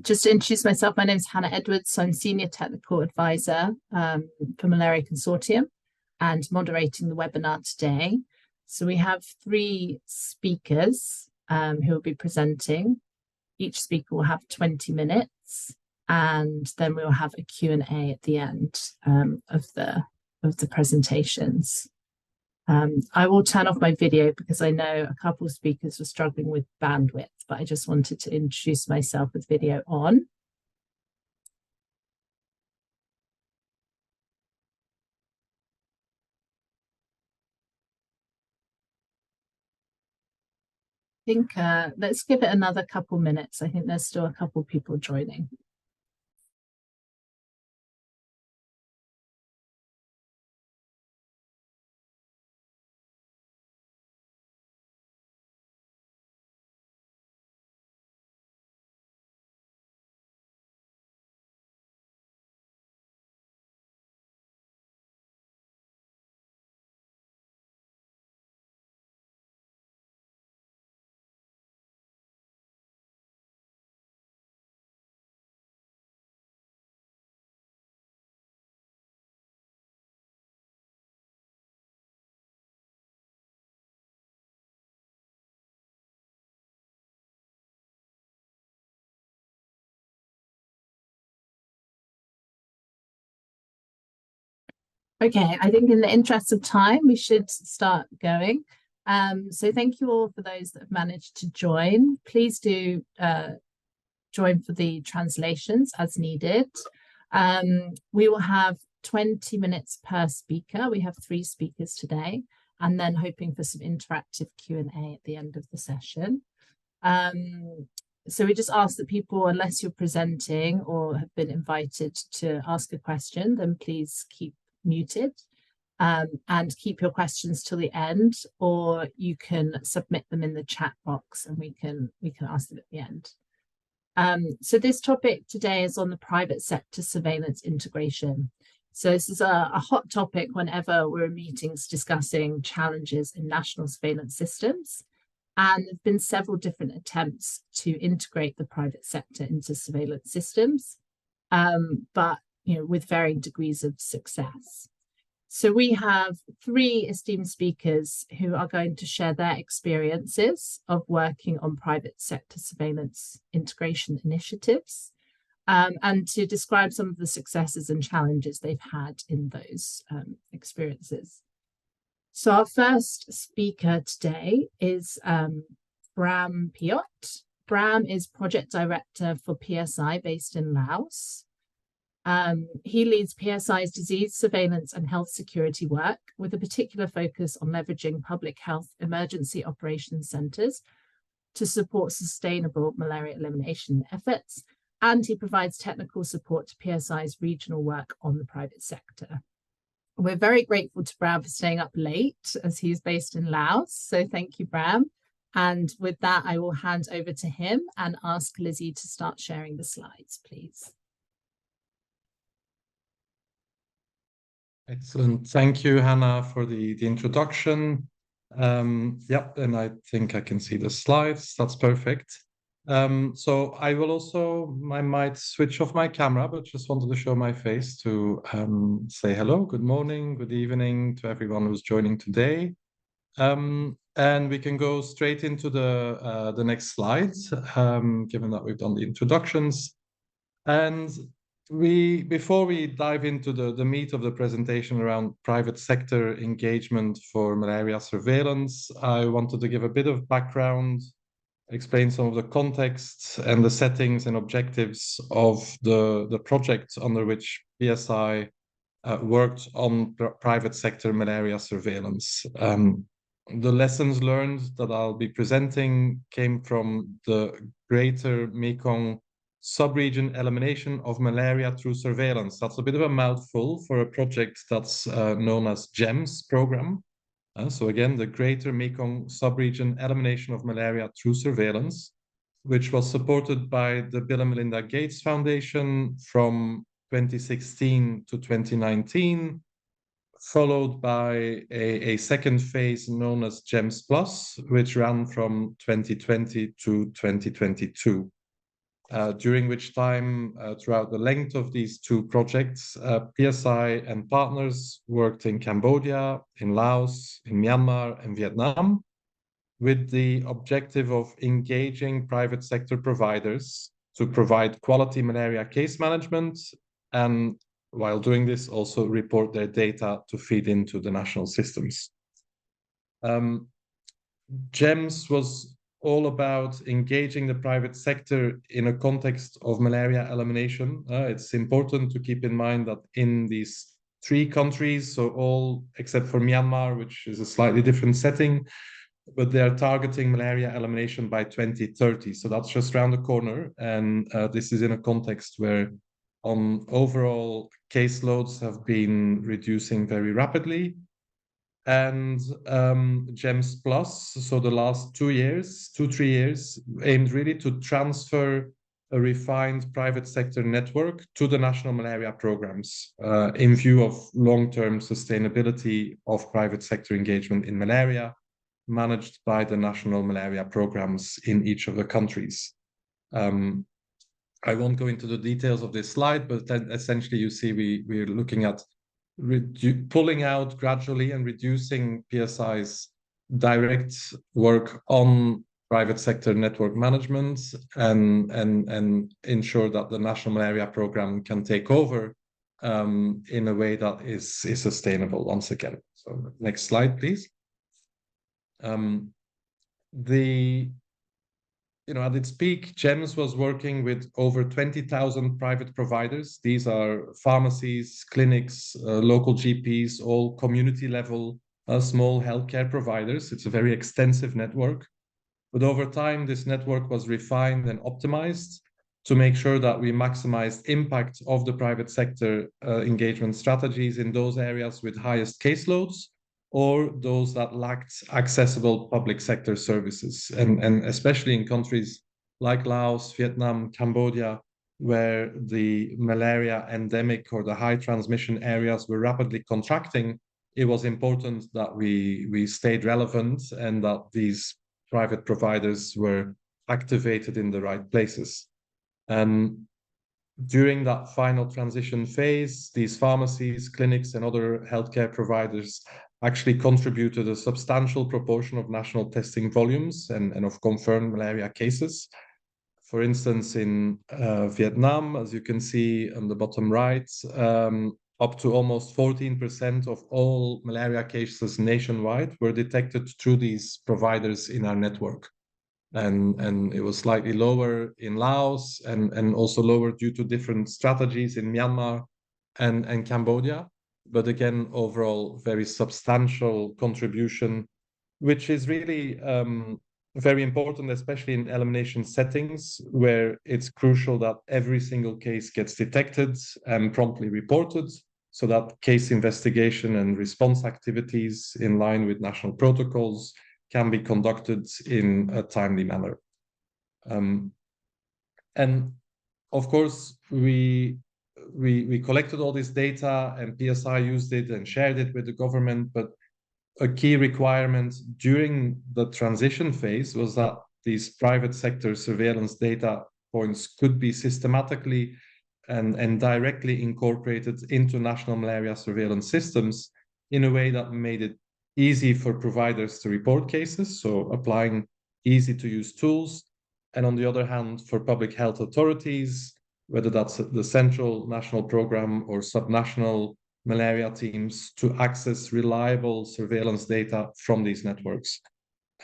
Just to introduce myself, my name is Hannah Edwards. So I'm Senior Technical Advisor for Malaria Consortium and moderating the webinar today. So we have three speakers who will be presenting. Each speaker will have 20 minutes, and then we'll have a Q&A at the end of the presentations. I will turn off my video because I know a couple of speakers were struggling with bandwidth, but I just wanted to introduce myself with video on. I think let's give it another couple minutes. I think there's still a couple people joining. Okay, I think in the interest of time, we should start going. So thank you all for those that have managed to join. Please do join for the translations as needed. We will have 20 minutes per speaker. We have 3 speakers today, and then hoping for some interactive Q&A at the end of the session. So we just ask that people, unless you're presenting or have been invited to ask a question, then please keep muted and keep your questions till the end, or you can submit them in the chat box and we can ask them at the end. So this topic today is on the private sector surveillance integration. So this is a hot topic whenever we're in meetings discussing challenges in national surveillance systems. And there have been several different attempts to integrate the private sector into surveillance systems, but with varying degrees of success. So we have 3 esteemed speakers who are going to share their experiences of working on private sector surveillance integration initiatives, and to describe some of the successes and challenges they've had in those experiences. So our first speaker today is Bram Piot. Bram is Project Director for PSI based in Laos. He leads PSI's disease surveillance and health security work with a particular focus on leveraging public health emergency operations centers to support sustainable malaria elimination efforts, and he provides technical support to PSI's regional work on the private sector. We're very grateful to Bram for staying up late as he's based in Laos, so thank you, Bram. And with that, I will hand over to him and ask Lizzie to start sharing the slides, please. Excellent. Thank you, Hannah, for the introduction. Yep, and I think I can see the slides. That's perfect. So I might switch off my camera, but just wanted to show my face to say hello, good morning, good evening to everyone who's joining today. And we can go straight into the next slides, given that we've done the introductions. And before we dive into the meat of the presentation around private sector engagement for malaria surveillance, I wanted to give a bit of background, explain some of the context and the settings and objectives of the project under which PSI worked on private sector malaria surveillance. The lessons learned that I'll be presenting came from the Greater Mekong Sub-region elimination of malaria through surveillance. That's a bit of a mouthful for a project that's known as GEMS program. So again, the Greater Mekong Sub-region elimination of malaria through surveillance, which was supported by the Bill and Melinda Gates Foundation from 2016 to 2019, followed by a second phase known as GEMS Plus, which ran from 2020 to 2022. during which time, throughout the length of these two projects, PSI and partners worked in Cambodia, in Laos, in Myanmar, and Vietnam, with the objective of engaging private sector providers to provide quality malaria case management, and while doing this, also report their data to feed into the national systems. GEMS was all about engaging the private sector in a context of malaria elimination. It's important to keep in mind that in these three countries, so all except for Myanmar, which is a slightly different setting, but they are targeting malaria elimination by 2030. So that's just around the corner. And this is in a context where overall caseloads have been reducing very rapidly. And GEMS Plus, so the last 3 years, aimed really to transfer a refined private sector network to the national malaria programs in view of long-term sustainability of private sector engagement in malaria, managed by the national malaria programs in each of the countries. I won't go into the details of this slide, but then essentially you see we're looking at pulling out gradually and reducing PSI's direct work on private sector network management and ensure that the national malaria program can take over in a way that is sustainable once again. So next slide, please. At its peak, GEMS was working with over 20,000 private providers. These are pharmacies, clinics, local GPs, all community level, small healthcare providers. It's a very extensive network. But over time, this network was refined and optimized to make sure that we maximized impact of the private sector engagement strategies in those areas with highest caseloads, or those that lacked accessible public sector services. And especially in countries like Laos, Vietnam, Cambodia, where the malaria endemic or the high transmission areas were rapidly contracting, it was important that we stayed relevant and that these private providers were activated in the right places. And during that final transition phase, these pharmacies, clinics, and other healthcare providers actually contributed a substantial proportion of national testing volumes and of confirmed malaria cases. For instance, in Vietnam, as you can see on the bottom right, up to almost 14% of all malaria cases nationwide were detected through these providers in our network. And it was slightly lower in Laos and also lower due to different strategies in Myanmar and Cambodia. But again, overall, very substantial contribution, which is really very important, especially in elimination settings, where it's crucial that every single case gets detected and promptly reported, so that case investigation and response activities in line with national protocols can be conducted in a timely manner. And of course, we collected all this data and PSI used it and shared it with the government, but a key requirement during the transition phase was that these private sector surveillance data points could be systematically and directly incorporated into national malaria surveillance systems in a way that made it easy for providers to report cases, so applying easy to use tools. And on the other hand, for public health authorities, whether that's the central national program or subnational malaria teams, to access reliable surveillance data from these networks.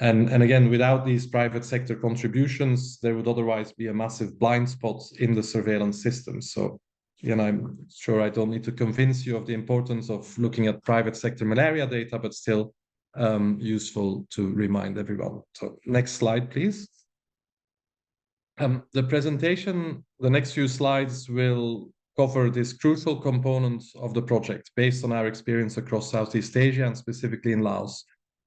And again, without these private sector contributions, there would otherwise be a massive blind spot in the surveillance system. So, I'm sure I don't need to convince you of the importance of looking at private sector malaria data, but still useful to remind everyone. So next slide, please. The presentation, the next few slides will cover this crucial component of the project based on our experience across Southeast Asia and specifically in Laos.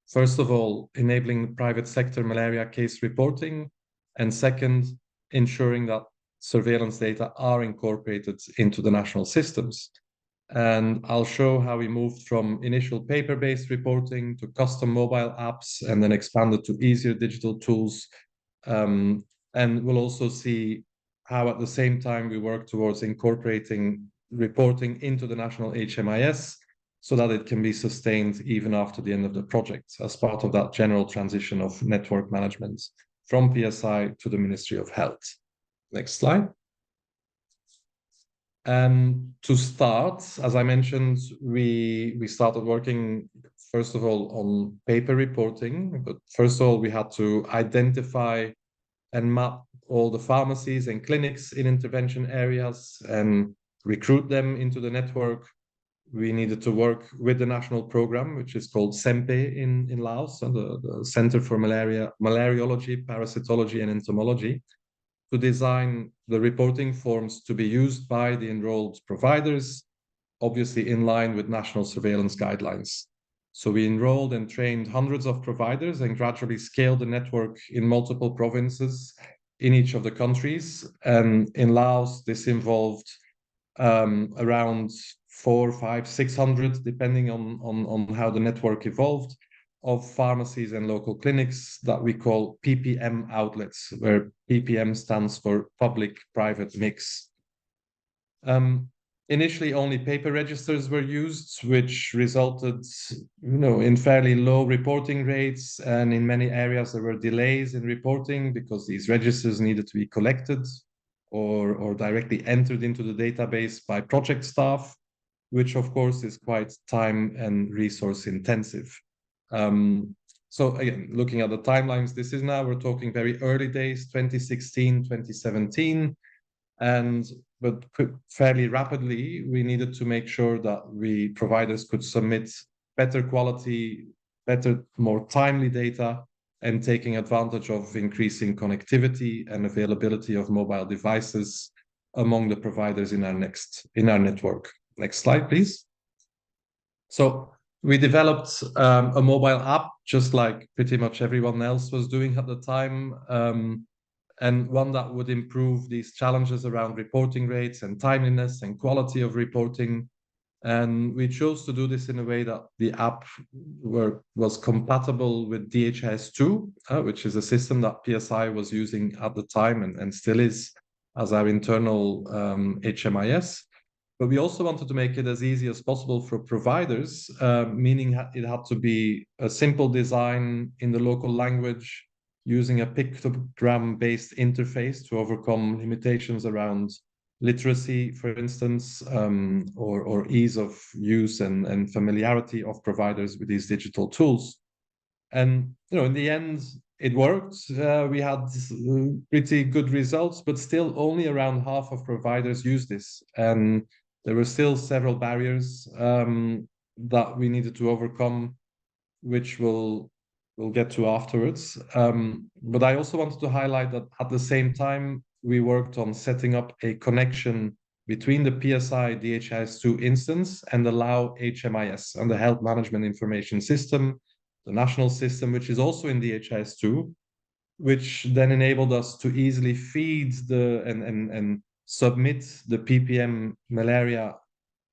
First of all, enabling private sector malaria case reporting, and second, ensuring that surveillance data are incorporated into the national systems. And I'll show how we moved from initial paper-based reporting to custom mobile apps and then expanded to easier digital tools. And we'll also see how at the same time we work towards incorporating reporting into the national HMIS so that it can be sustained even after the end of the project as part of that general transition of network management from PSI to the Ministry of Health. Next slide. And to start, as I mentioned, we started working, first of all, on paper reporting. But first of all, we had to identify and map all the pharmacies and clinics in intervention areas and recruit them into the network. We needed to work with the national program, which is called SEMPE in Laos, and the Center for Malariology, Parasitology, and Entomology, to design the reporting forms to be used by the enrolled providers, obviously in line with national surveillance guidelines. So we enrolled and trained hundreds of providers and gradually scaled the network in multiple provinces in each of the countries. And in Laos, this involved around 400, 500, 600, depending on how the network evolved, of pharmacies and local clinics that we call PPM outlets, where PPM stands for public-private mix. Initially, only paper registers were used, which resulted, in fairly low reporting rates, and in many areas there were delays in reporting because these registers needed to be collected or directly entered into the database by project staff, which of course is quite time and resource intensive. So again, looking at the timelines, this is now, we're talking very early days, 2016, 2017. But fairly rapidly, we needed to make sure that providers could submit better quality, better, more timely data, and taking advantage of increasing connectivity and availability of mobile devices among the providers in our network. Next slide, please. So we developed a mobile app, just like pretty much everyone else was doing at the time, and one that would improve these challenges around reporting rates and timeliness and quality of reporting. And we chose to do this in a way that the app was compatible with DHIS2, which is a system that PSI was using at the time and still is as our internal HMIS. But we also wanted to make it as easy as possible for providers, meaning it had to be a simple design in the local language, using a pictogram-based interface to overcome limitations around literacy, for instance, or ease of use and familiarity of providers with these digital tools. And in the end, it worked. We had pretty good results, but still only around half of providers use this. And there were still several barriers that we needed to overcome, which we'll get to afterwards. But I also wanted to highlight that at the same time, we worked on setting up a connection between the PSI DHIS2 instance and the Lao HMIS and the Health Management Information System, the national system, which is also in DHIS2, which then enabled us to easily feed and submit the PPM malaria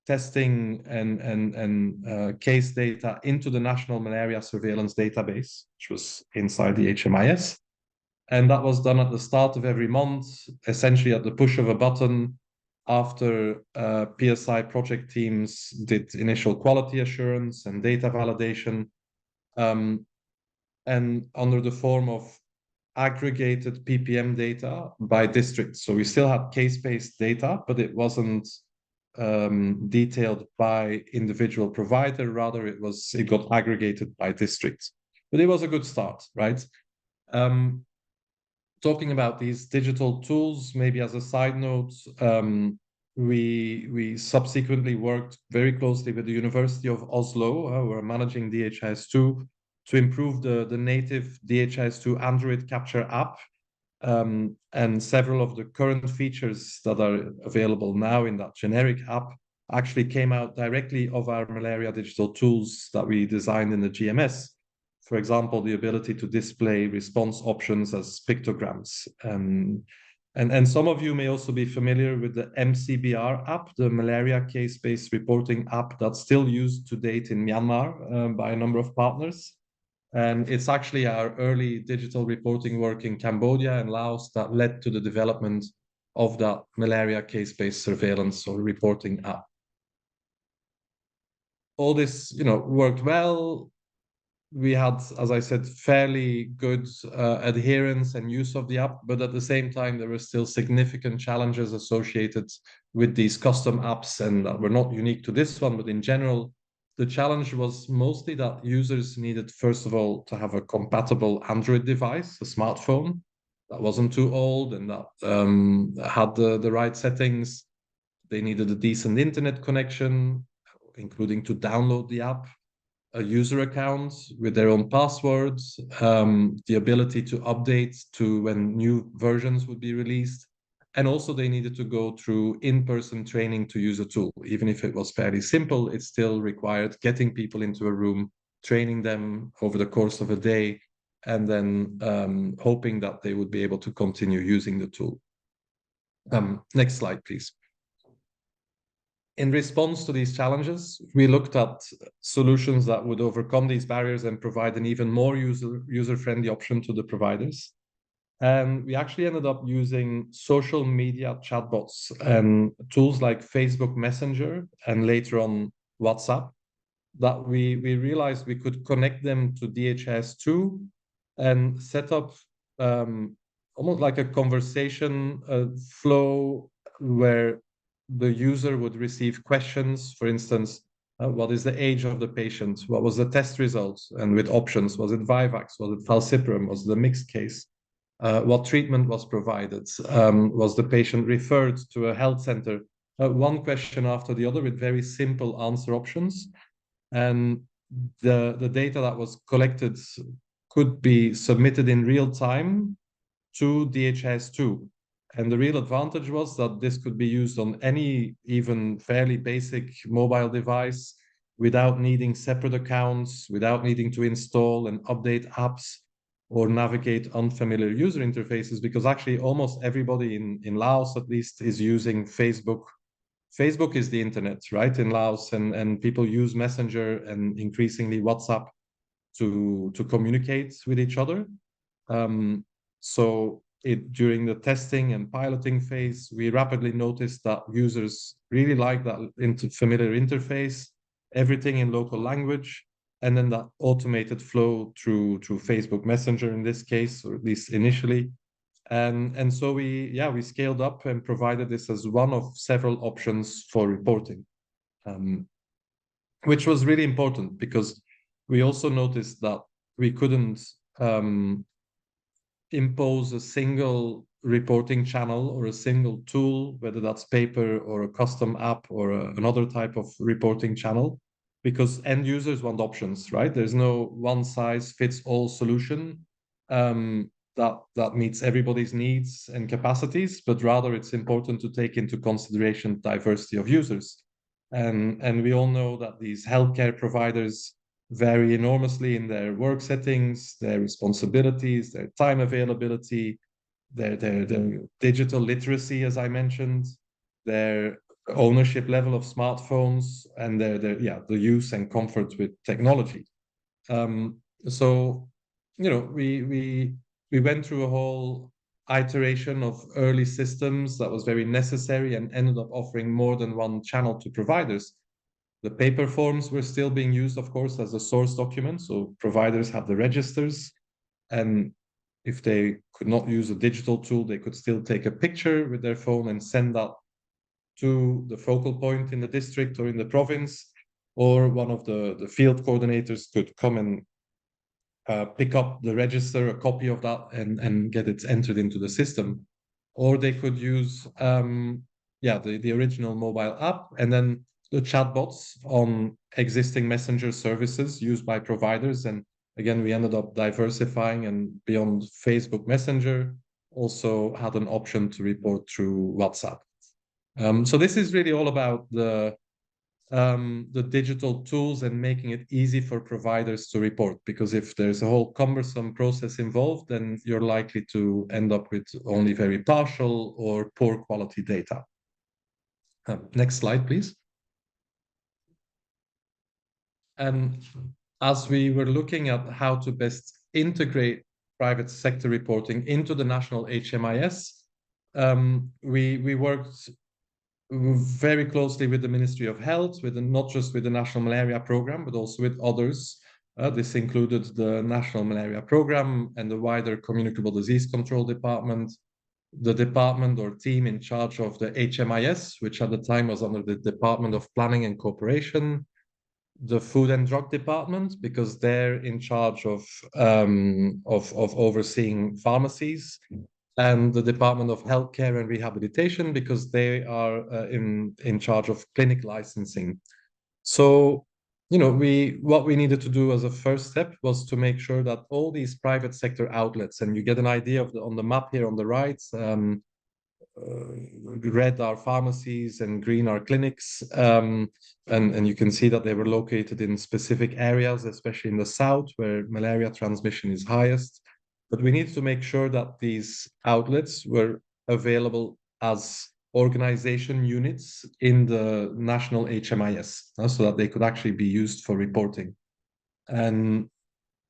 testing and case data into the National Malaria Surveillance Database, which was inside the HMIS. And that was done at the start of every month, essentially at the push of a button, after PSI project teams did initial quality assurance and data validation, and under the form of aggregated PPM data by district. So we still had case-based data, but it wasn't detailed by individual provider. Rather, it got aggregated by district. But it was a good start, right? Talking about these digital tools, maybe as a side note, we subsequently worked very closely with the University of Oslo, who are managing DHIS2, to improve the native DHIS2 Android capture app. And several of the current features that are available now in that generic app actually came out directly of our malaria digital tools that we designed in the GMS. For example, the ability to display response options as pictograms. And some of you may also be familiar with the MCBR app, the malaria case-based reporting app that's still used to date in Myanmar by a number of partners. And it's actually our early digital reporting work in Cambodia and Laos that led to the development of that malaria case-based surveillance or reporting app. All this, worked well. We had, as I said, fairly good adherence and use of the app, but at the same time, there were still significant challenges associated with these custom apps, and that were not unique to this one, but in general, the challenge was mostly that users needed, first of all, to have a compatible Android device, a smartphone that wasn't too old and that had the right settings. They needed a decent internet connection, including to download the app, a user account with their own passwords, the ability to update to when new versions would be released. And also they needed to go through in-person training to use a tool. Even if it was fairly simple, it still required getting people into a room, training them over the course of a day, and then hoping that they would be able to continue using the tool. Next slide, please. In response to these challenges, we looked at solutions that would overcome these barriers and provide an even more user-friendly option to the providers. And we actually ended up using social media chatbots and tools like Facebook Messenger and later on WhatsApp, that we realized we could connect them to DHIS2 and set up almost like a conversation flow where the user would receive questions. For instance, what is the age of the patient? What was the test results? And with options, was it Vivax? Was it falciparum? Was it a mixed case? What treatment was provided? Was the patient referred to a health center? One question after the other with very simple answer options. And the data that was collected could be submitted in real time to DHIS2. And the real advantage was that this could be used on any even fairly basic mobile device without needing separate accounts, without needing to install and update apps or navigate unfamiliar user interfaces, because actually almost everybody in Laos, at least, is using Facebook. Facebook is the internet, right, in Laos, and people use Messenger and increasingly WhatsApp to communicate with each other. So during the testing and piloting phase, we rapidly noticed that users really like that familiar interface, everything in local language, and then that automated flow through Facebook Messenger in this case, or at least initially. And so we scaled up and provided this as one of several options for reporting, which was really important because we also noticed that we couldn't impose a single reporting channel or a single tool, whether that's paper or a custom app or another type of reporting channel, because end users want options, right? There's no one size fits all solution that meets everybody's needs and capacities, but rather it's important to take into consideration diversity of users. And we all know that these healthcare providers vary enormously in their work settings, their responsibilities, their time availability, their digital literacy, as I mentioned, their ownership level of smartphones, and the use and comfort with technology. So, we went through a whole iteration of early systems that was very necessary and ended up offering more than one channel to providers. The paper forms were still being used, of course, as a source document. So providers have the registers, and if they could not use a digital tool, they could still take a picture with their phone and send that to the focal point in the district or in the province, or one of the field coordinators could come and pick up the register, a copy of that, and get it entered into the system. Or they could use the original mobile app, and then the chatbots on existing messenger services used by providers. And again, we ended up diversifying, and beyond Facebook Messenger, also had an option to report through WhatsApp. So this is really all about the digital tools and making it easy for providers to report, because if there's a whole cumbersome process involved, then you're likely to end up with only very partial or poor quality data. Next slide, please. And as we were looking at how to best integrate private sector reporting into the national HMIS, we worked very closely with the Ministry of Health, not just with the National Malaria Program, but also with others. This included the National Malaria Program and the wider Communicable Disease Control Department, the department or team in charge of the HMIS, which at the time was under the Department of Planning and Cooperation, the Food and Drug Department, because they're in charge of overseeing pharmacies, and the Department of Healthcare and Rehabilitation, because they are in charge of clinic licensing. So, you know, what we needed to do as a first step was to make sure that all these private sector outlets, and you get an idea of on the map here on the right, red are pharmacies and green are clinics, and you can see that they were located in specific areas, especially in the south where malaria transmission is highest. But we need to make sure that these outlets were available as organization units in the national HMIS, so that they could actually be used for reporting. And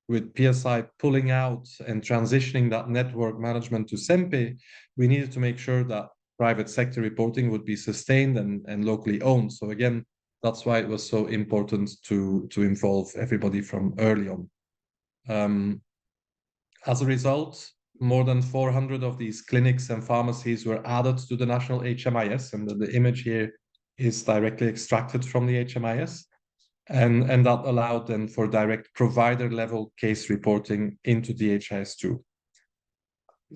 with PSI pulling out and transitioning that network management to SEMPE, we needed to make sure that private sector reporting would be sustained and locally owned. So again, that's why it was so important to involve everybody from early on. As a result, more than 400 of these clinics and pharmacies were added to the national HMIS, and the image here is directly extracted from the HMIS. And that allowed then for direct provider level case reporting into DHIS2.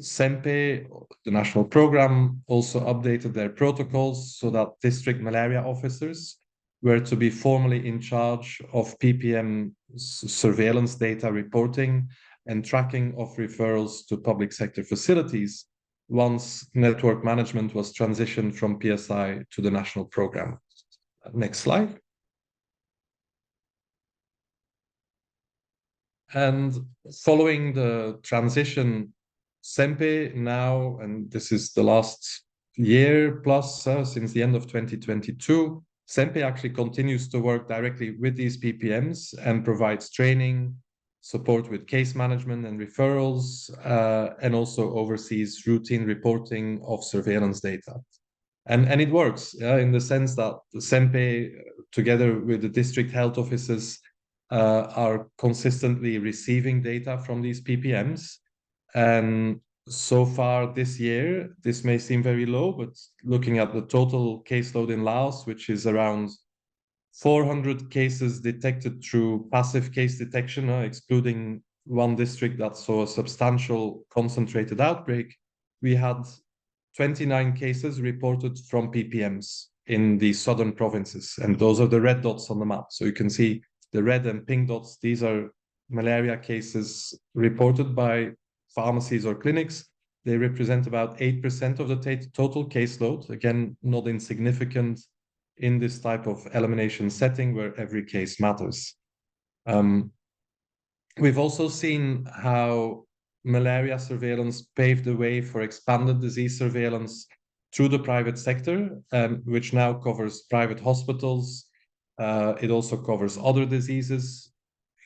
SEMPE, the national program, also updated their protocols so that district malaria officers were to be formally in charge of PPM surveillance data reporting and tracking of referrals to public sector facilities once network management was transitioned from PSI to the national program. Next slide. And following the transition, SEMPE now, and this is the last year plus since the end of 2022, SEMPE actually continues to work directly with these PPMs and provides training, support with case management and referrals, and also oversees routine reporting of surveillance data. And it works in the sense that the SEMPE, together with the district health offices, are consistently receiving data from these PPMs. And so far this year, this may seem very low, but looking at the total caseload in Laos, which is around 400 cases detected through passive case detection, excluding one district that saw a substantial concentrated outbreak, we had 29 cases reported from PPMs in the southern provinces. And those are the red dots on the map. So you can see the red and pink dots. These are malaria cases reported by pharmacies or clinics. They represent about 8% of the total caseload. Again, not insignificant in this type of elimination setting where every case matters. We've also seen how malaria surveillance paved the way for expanded disease surveillance through the private sector, which now covers private hospitals. It also covers other diseases,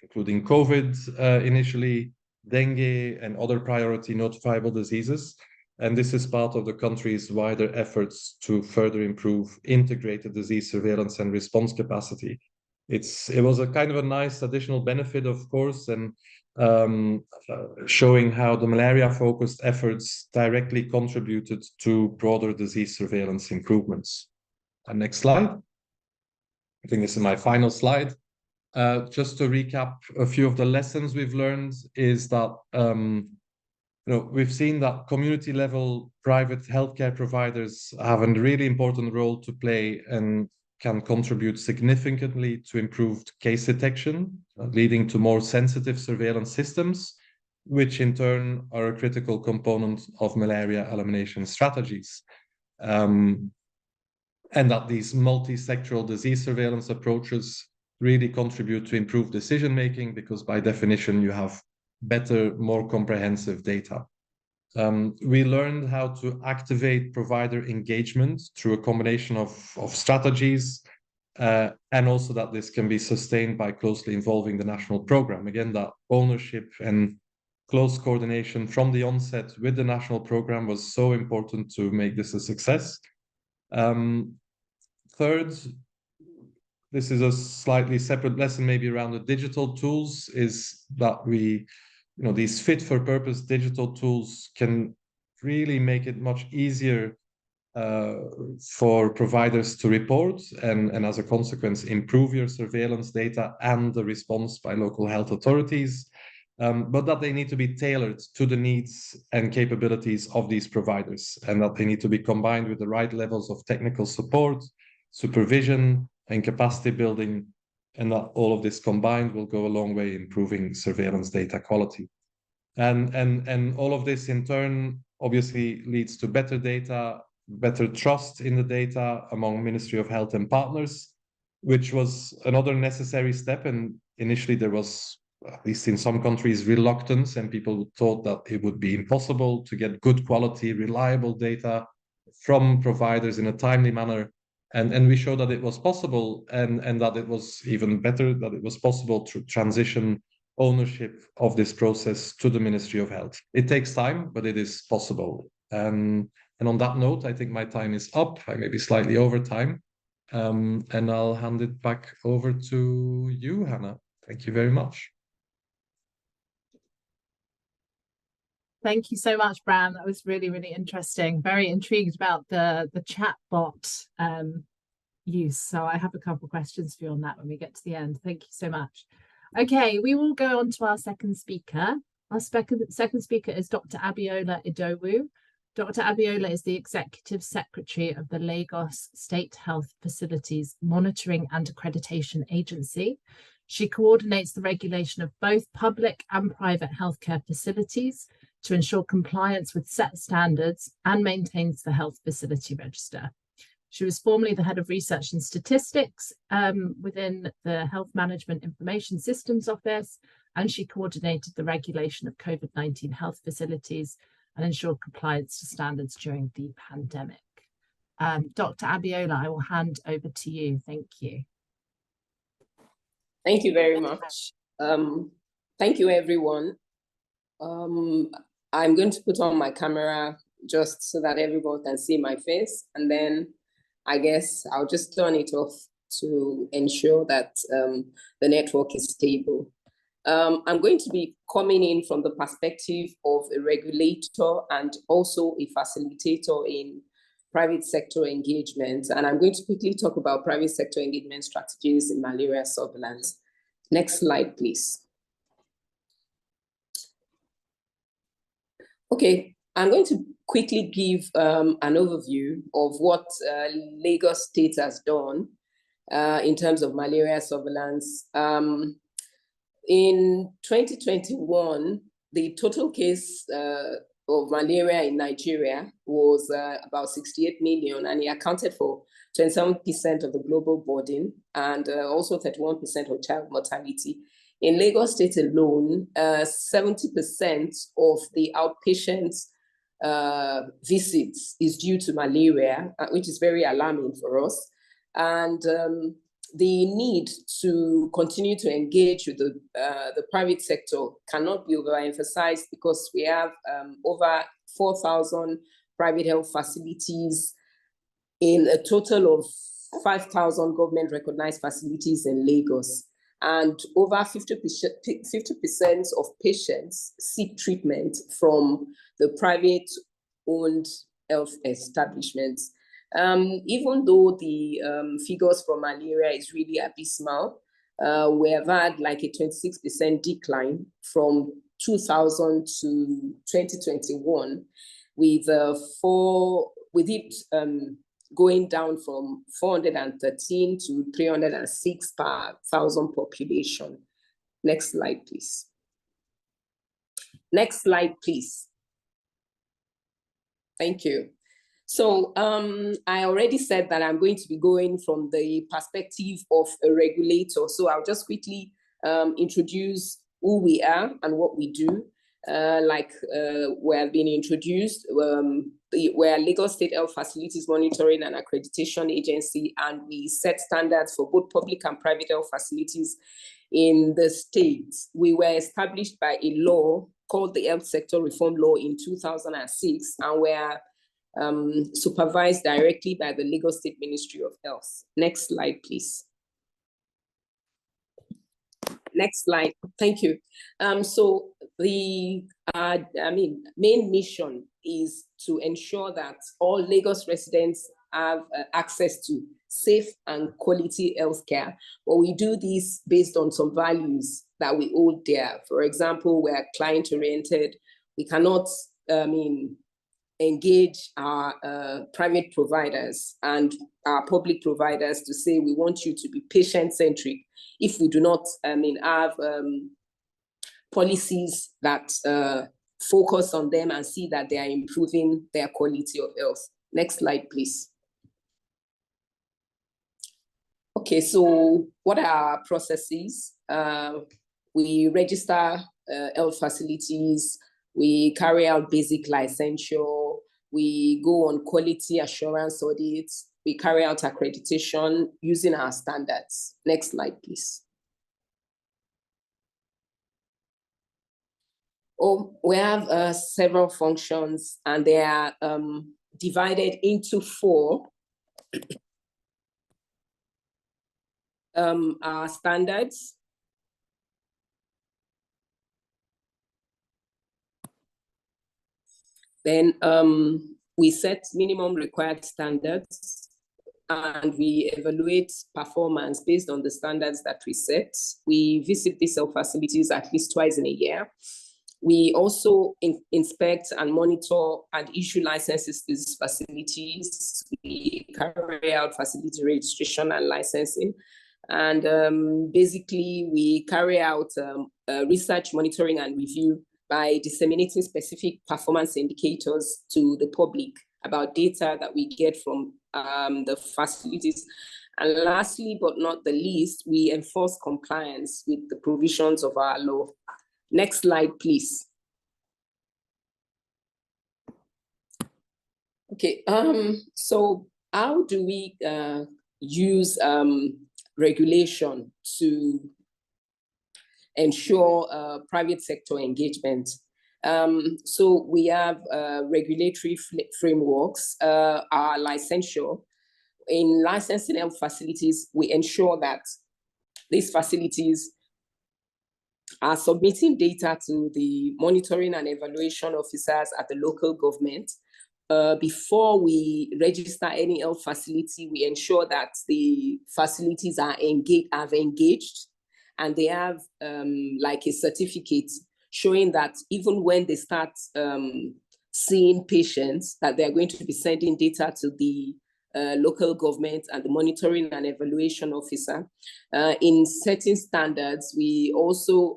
including COVID initially, dengue, and other priority notifiable diseases. And this is part of the country's wider efforts to further improve integrated disease surveillance and response capacity. It was a kind of a nice additional benefit, of course, and showing how the malaria-focused efforts directly contributed to broader disease surveillance improvements. And next slide. I think this is my final slide. Just to recap, a few of the lessons we've learned is that we've seen that community-level private healthcare providers have a really important role to play and can contribute significantly to improved case detection, leading to more sensitive surveillance systems, which in turn are a critical component of malaria elimination strategies. And that these multi-sectoral disease surveillance approaches really contribute to improved decision-making because by definition, you have better, more comprehensive data. We learned how to activate provider engagement through a combination of strategies, and also that this can be sustained by closely involving the national program. Again, that ownership and close coordination from the onset with the national program was so important to make this a success. Third, this is a slightly separate lesson maybe around the digital tools, is that we, these fit for purpose digital tools can really make it much easier for providers to report and as a consequence improve your surveillance data and the response by local health authorities, but that they need to be tailored to the needs and capabilities of these providers, and that they need to be combined with the right levels of technical support, supervision, and capacity building, and that all of this combined will go a long way in improving surveillance data quality. And all of this in turn obviously leads to better data, better trust in the data among Ministry of Health and partners, which was another necessary step. And initially there was, at least in some countries, reluctance, and people thought that it would be impossible to get good quality, reliable data from providers in a timely manner. And we showed that it was possible, and that it was even better, that it was possible to transition ownership of this process to the Ministry of Health. It takes time, but it is possible. And on that note, I think my time is up. I may be slightly over time. And I'll hand it back over to you, Hannah. Thank you very much. Thank you so much, Bram. That was really, really interesting. Very intrigued about the chatbot use. So I have a couple of questions for you on that when we get to the end. Thank you so much. Okay, we will go on to our second speaker. Our second speaker is Dr. Abiola Idowu. Dr. Abiola is the Executive Secretary of the Lagos State Health Facilities Monitoring and Accreditation Agency. She coordinates the regulation of both public and private healthcare facilities to ensure compliance with set standards and maintains the Health Facility Register. She was formerly the Head of Research and Statistics within the Health Management Information Systems Office, and she coordinated the regulation of COVID-19 health facilities and ensured compliance to standards during the pandemic. Dr. Abiola, I will hand over to you. Thank you. Thank you very much. Thank you, everyone. I'm going to put on my camera just so that everyone can see my face, and then I guess I'll just turn it off to ensure that the network is stable. I'm going to be coming in from the perspective of a regulator and also a facilitator in private sector engagement. And I'm going to quickly talk about private sector engagement strategies in malaria surveillance. Next slide, please. Okay, I'm going to quickly give an overview of what Lagos State has done in terms of malaria surveillance. In 2021, the total case of malaria in Nigeria was about 68 million, and it accounted for 27% of the global burden and also 31% of child mortality. In Lagos State alone, 70% of the outpatient visits is due to malaria, which is very alarming for us. And the need to continue to engage with the private sector cannot be overemphasized, because we have over 4,000 private health facilities in a total of 5,000 government-recognized facilities in Lagos. And over 50% of patients seek treatment from the private-owned health establishments. Even though the figures for malaria is really abysmal, we have had like a 26% decline from 2000 to 2021, with it going down from 413 to 306 per 1,000 population. Next slide, please. Next slide, please. Thank you. So I already said that I'm going to be going from the perspective of a regulator. So I'll just quickly introduce who we are and what we do. We have been introduced, we're Lagos State Health Facilities Monitoring and Accreditation Agency, and we set standards for both public and private health facilities in the state. We were established by a law called the Health Sector Reform Law in 2006, and were supervised directly by the Lagos State Ministry of Health. Next slide, please. Next slide. Thank you. So the main mission is to ensure that all Lagos residents have access to safe and quality healthcare. But we do this based on some values that we hold dear. For example, we're client-oriented. We cannot, engage our private providers and our public providers to say we want you to be patient-centric if we do not have policies that focus on them and see that they are improving their quality of health. Next slide, please. Okay, so what are our processes? We register health facilities, we carry out basic licensure, we go on quality assurance audits, we carry out accreditation using our standards. Next slide, please. We have several functions, and they are divided into 4. Our standards, then we set minimum required standards, and we evaluate performance based on the standards that we set. We visit these health facilities at least twice in a year. We also inspect and monitor and issue licenses to these facilities. We carry out facility registration and licensing. And basically, we carry out research, monitoring, and review by disseminating specific performance indicators to the public about data that we get from the facilities. And lastly, but not the least, we enforce compliance with the provisions of our law. Next slide, please. Okay, so how do we use regulation to ensure private sector engagement? So we have regulatory frameworks, our licensure. In licensing health facilities, we ensure that these facilities are submitting data to the monitoring and evaluation officers at the local government. Before we register any health facility, we ensure that the facilities are engaged, and they have like a certificate showing that even when they start seeing patients, that they're going to be sending data to the local government and the monitoring and evaluation officer. In setting standards, we also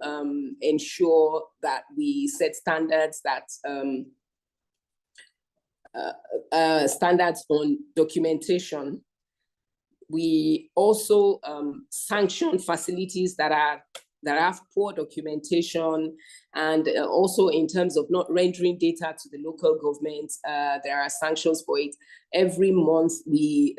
ensure that we set standards that standards on documentation. We also sanction facilities that have poor documentation, and also in terms of not rendering data to the local government, there are sanctions for it. Every month, the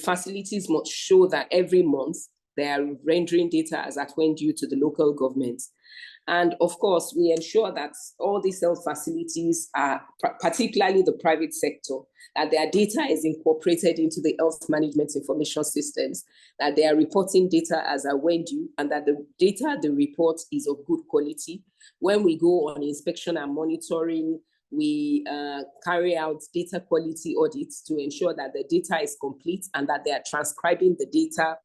facilities must show that every month they are rendering data as at when due to the local government. And of course, we ensure that all these health facilities are, particularly the private sector, that their data is incorporated into the health management information systems, that they are reporting data as at when due, and that the data they report is of good quality. When we go on inspection and monitoring, we carry out data quality audits to ensure that the data is complete and that they are transcribing the data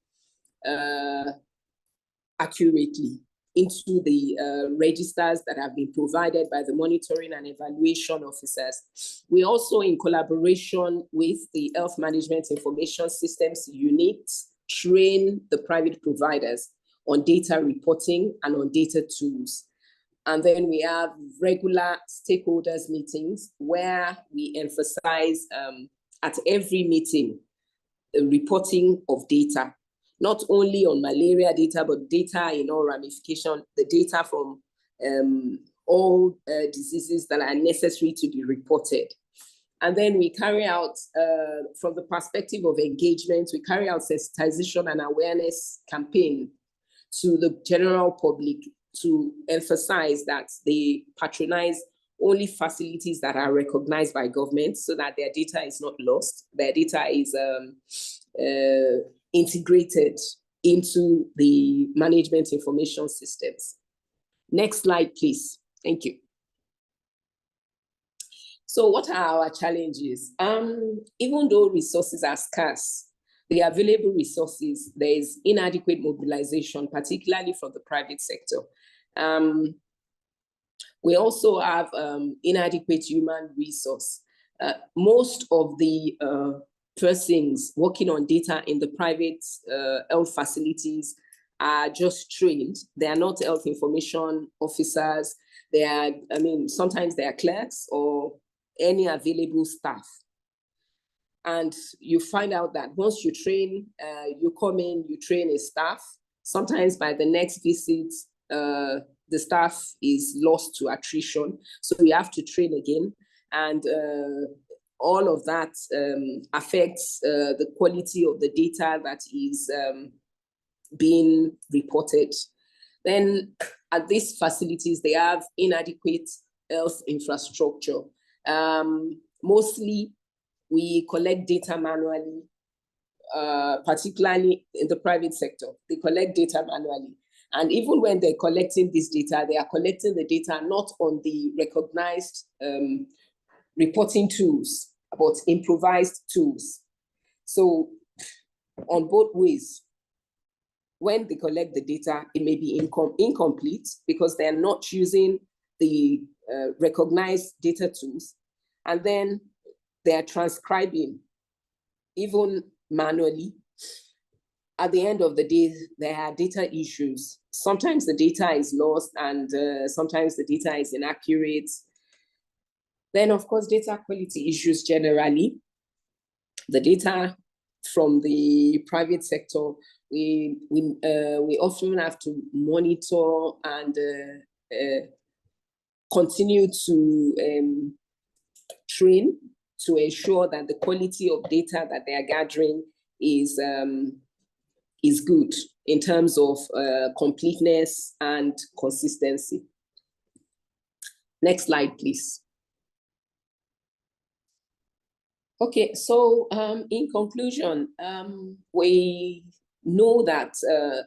accurately into the registers that have been provided by the monitoring and evaluation officers. We also, in collaboration with the Health Management Information Systems unit, train the private providers on data reporting and on data tools. And then we have regular stakeholders meetings where we emphasize at every meeting the reporting of data, not only on malaria data, but data in all ramifications, the data from all diseases that are necessary to be reported. And then we carry out, from the perspective of engagement, we carry out sensitization and awareness campaign to the general public to emphasize that they patronize only facilities that are recognized by government so that their data is not lost. Their data is integrated into the management information systems. Next slide, please. Thank you. So what are our challenges? Even though resources are scarce, the available resources, there is inadequate mobilization, particularly from the private sector. We also have inadequate human resource. Most of the persons working on data in the private health facilities are just trained. They are not health information officers. They are, sometimes they are clerks or any available staff. And you find out that once you train, you come in, you train a staff. Sometimes by the next visit, the staff is lost to attrition. So you have to train again. And all of that affects the quality of the data that is being reported. Then at these facilities, they have inadequate health infrastructure. Mostly, we collect data manually, particularly in the private sector. They collect data manually. And even when they're collecting this data, they are collecting the data not on the recognized reporting tools, but improvised tools. So on both ways, when they collect the data, it may be incomplete because they're not using the recognized data tools. And then they're transcribing, even manually. At the end of the day, there are data issues. Sometimes the data is lost and sometimes the data is inaccurate. Then, of course, data quality issues generally. The data from the private sector, we often have to monitor and continue to train to ensure that the quality of data that they are gathering is good in terms of completeness and consistency. Next slide, please. Okay, so in conclusion, we know that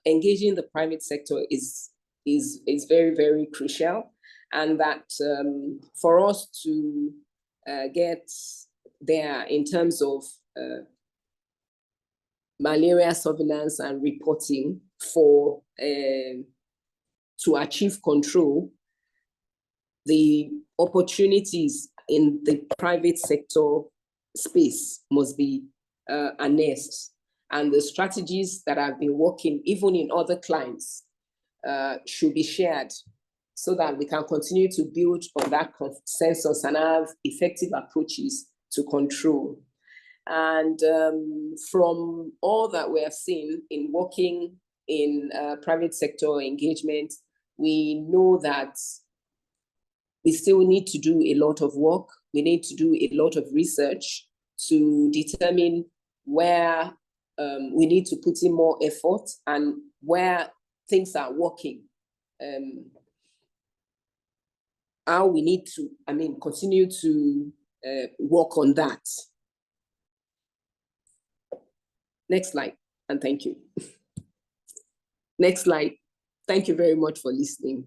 engaging the private sector is very, very crucial, and that for us to get there in terms of malaria surveillance and reporting to achieve control, the opportunities in the private sector space must be harnessed, and the strategies that have been working even in other clients should be shared so that we can continue to build on that consensus and have effective approaches to control. And from all that we have seen in working in private sector engagement, we know that we still need to do a lot of work. We need to do a lot of research to determine where we need to put in more effort and where things are working. How we need to, continue to work on that. Next slide, and thank you. Next slide. Thank you very much for listening.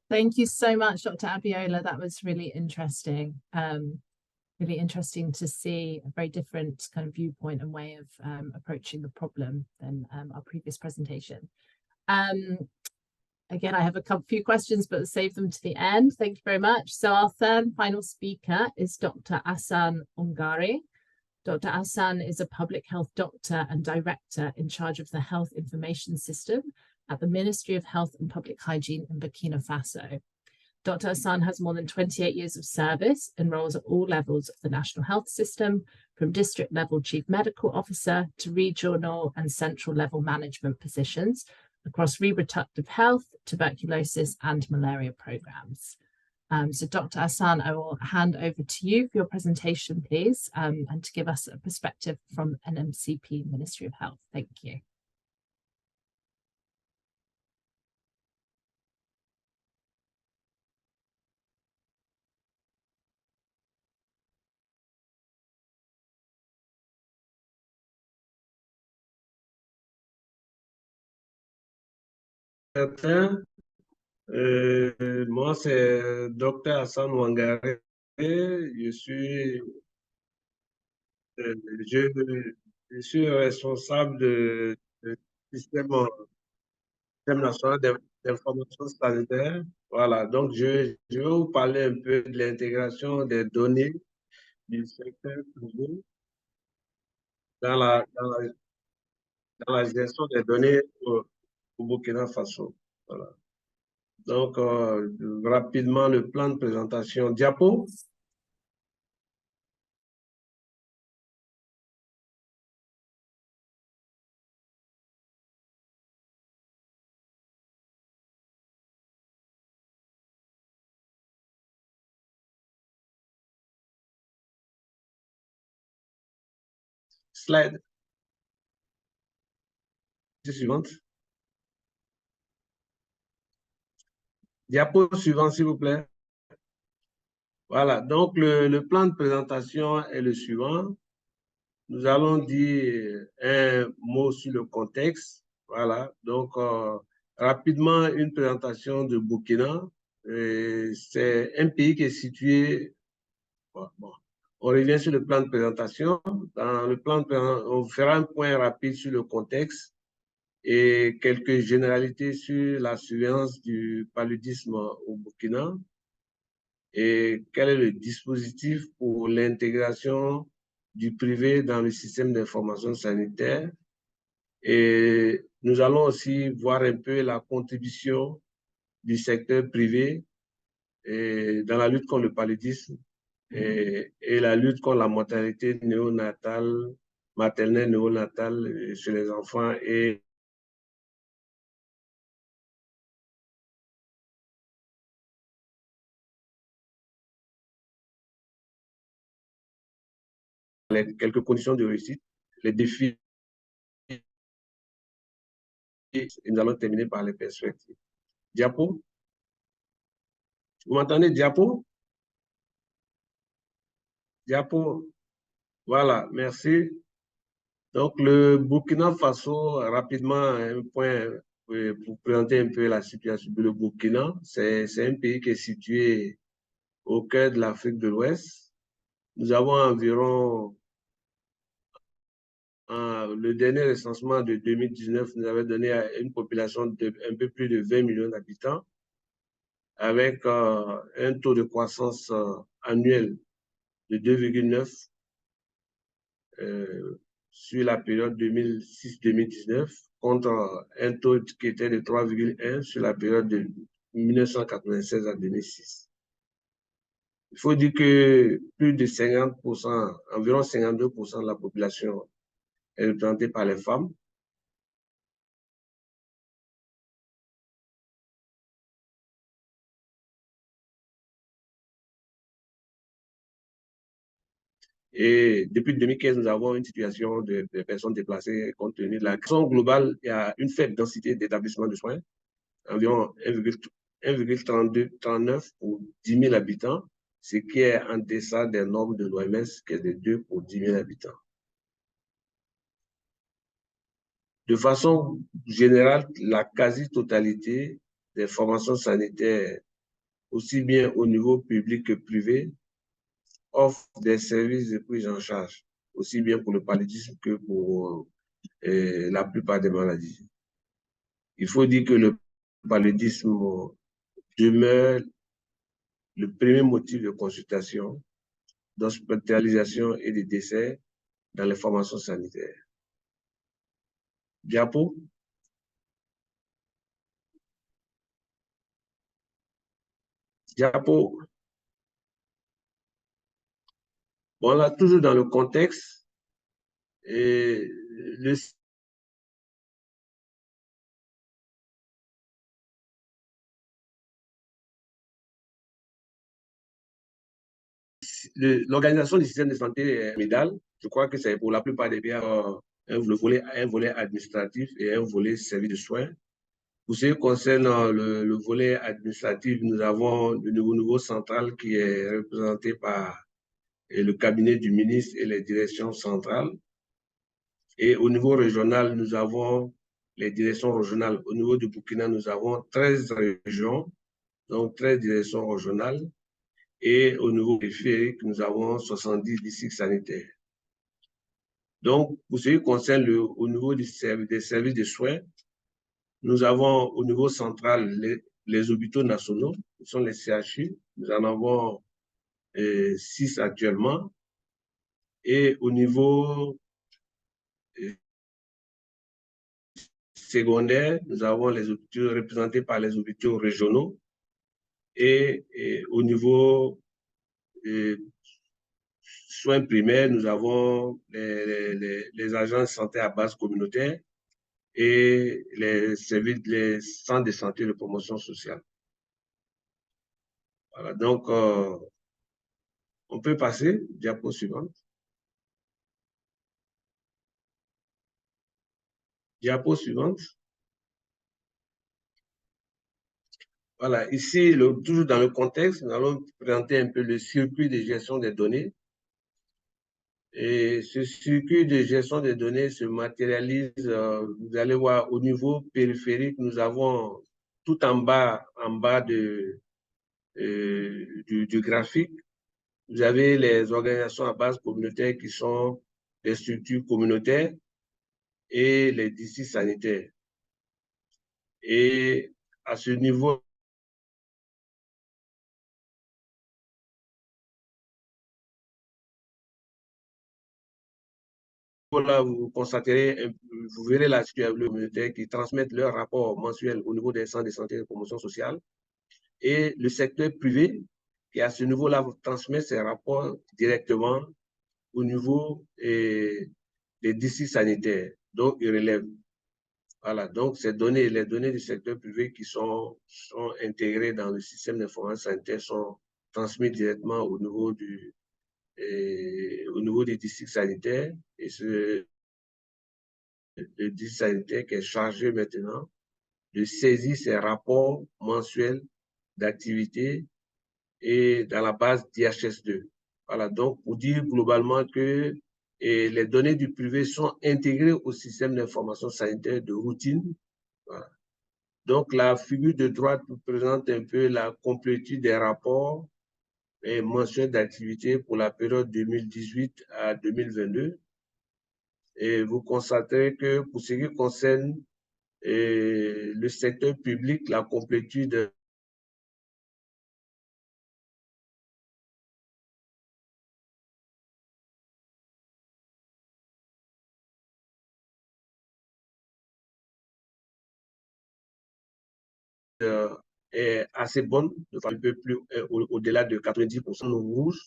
Thank you so much, Dr. Abiola. That was really interesting. Really interesting to see a very different kind of viewpoint and way of approaching the problem than our previous presentation. Again, I have a few questions, but I'll save them to the end. Thank you very much. So our third and final speaker is Dr. Ahsan Ongare. Dr. Ahsan is a public health doctor and director in charge of the Health Information System at the Ministry of Health and Public Hygiene in Burkina Faso. Dr. Ahsan has more than 28 years of service in roles at all levels of the national health system, from district level chief medical officer to regional and central level management positions across reproductive health, tuberculosis and malaria programs. So Dr. Hassan, I will hand over to you for your presentation, please, and to give us a perspective from NMCP Ministry of Health. Thank you. Moi, c'est Dr. Hassan Wangare. Je suis, euh, je, je suis responsable du système, système national d'information sanitaire. Voilà, donc je vais vous parler un peu de l'intégration des données du secteur privé dans dans la gestion des données au Burkina Faso. Voilà. Donc, rapidement, le plan de présentation. Diapo. Slide suivante. Diapo suivant, s'il vous plaît. Voilà, donc le plan de présentation est le suivant. Nous allons dire un mot sur le contexte. Voilà, donc rapidement, une présentation de Burkina. C'est un pays qui est situé. Bon, on revient sur le plan de présentation. Dans le plan de présentation, on fera un point rapide sur le contexte et quelques généralités sur la surveillance du paludisme au Burkina et quel est le dispositif pour l'intégration du privé dans le système d'information sanitaire. Et nous allons aussi voir un peu la contribution du secteur privé dans la lutte contre le paludisme et la lutte contre la mortalité néonatale, maternelle néonatale chez les enfants et quelques conditions de réussite, les défis, et nous allons terminer par les perspectives. Diapo. Vous m'entendez, Diapo? Diapo. Voilà, merci. Donc, le Burkina Faso, rapidement, un point pour présenter un peu la situation de le Burkina. C'est un pays qui est situé au cœur de l'Afrique de l'Ouest. Nous avons environ, le dernier recensement de 2019 nous avait donné une population de un peu plus de 20 millions d'habitants, avec un taux de croissance annuel de 2,9 sur la période 2006-2019 contre un taux qui était de 3,1 sur la période de 1996 à 2006. Il faut dire que plus de 50%, environ 52% de la population est représentée par les femmes. Et depuis 2015, nous avons une situation de personnes déplacées compte tenu de la question globale. Il y a une faible densité d'établissements de soins, environ 1,39 pour 10 000 habitants, ce qui est en deçà des normes de l'OMS, qui est de 2 pour 10 000 habitants. De façon générale, la quasi-totalité des formations sanitaires, aussi bien au niveau public que privé, offrent des services de prise en charge, aussi bien pour le paludisme que pour la plupart des maladies. Il faut dire que le paludisme demeure le premier motif de consultation, d'hospitalisation et de décès dans les formations sanitaires. Diapo. Diapo. Bon, là, toujours dans le contexte, et le l'organisation du système de santé médicale, je crois que c'est pour la plupart des biens un volet administratif et un volet service de soins. Pour ce qui concerne le volet administratif, nous avons le niveau central qui est représenté par le cabinet du ministre et les directions centrales. Et au niveau régional, nous avons les directions régionales. Au niveau du Burkina, nous avons 13 régions, donc 13 directions régionales. Et au niveau périphérique, nous avons 70 districts sanitaires. Donc, pour ce qui concerne au niveau des services de soins, nous avons au niveau central les hôpitaux nationaux, qui sont les CHU. Nous en avons 6 actuellement. Et au niveau secondaire, nous avons les hôpitaux représentés par les hôpitaux régionaux. Et au niveau soins primaires, nous avons les agences de santé à base communautaire et les centres de santé de promotion sociale. Voilà, donc on peut passer, diapo suivante. Diapo suivante. Voilà, ici, toujours dans le contexte, nous allons présenter un peu le circuit de gestion des données. Et ce circuit de gestion des données se matérialise, vous allez voir, au niveau périphérique, nous avons tout en bas du graphique, vous avez les organisations à base communautaire qui sont les structures communautaires et les districts sanitaires. Et à ce niveau, là, vous constaterez, vous verrez la situation communautaire qui transmettent leurs rapports mensuels au niveau des centres de santé et de promotion sociale. Et le secteur privé, qui à ce niveau-là transmet ses rapports directement au niveau des districts sanitaires. Donc, ils relèvent. Voilà, donc ces données, les données du secteur privé qui sont intégrées dans le système d'information sanitaire sont transmises directement au niveau des districts sanitaires. Et le district sanitaire qui est chargé maintenant de saisir ces rapports mensuels d'activité et dans la base d'IHS2. Voilà, donc pour dire globalement que les données du privé sont intégrées au système d'information sanitaire de routine. Voilà. Donc la figure de droite vous présente un peu la complétude des rapports et mensuels d'activité pour la période 2018 à 2022. Et vous constaterez que pour ce qui concerne le secteur public, la complétude est assez bonne, un peu plus au-delà de 90% de rouge.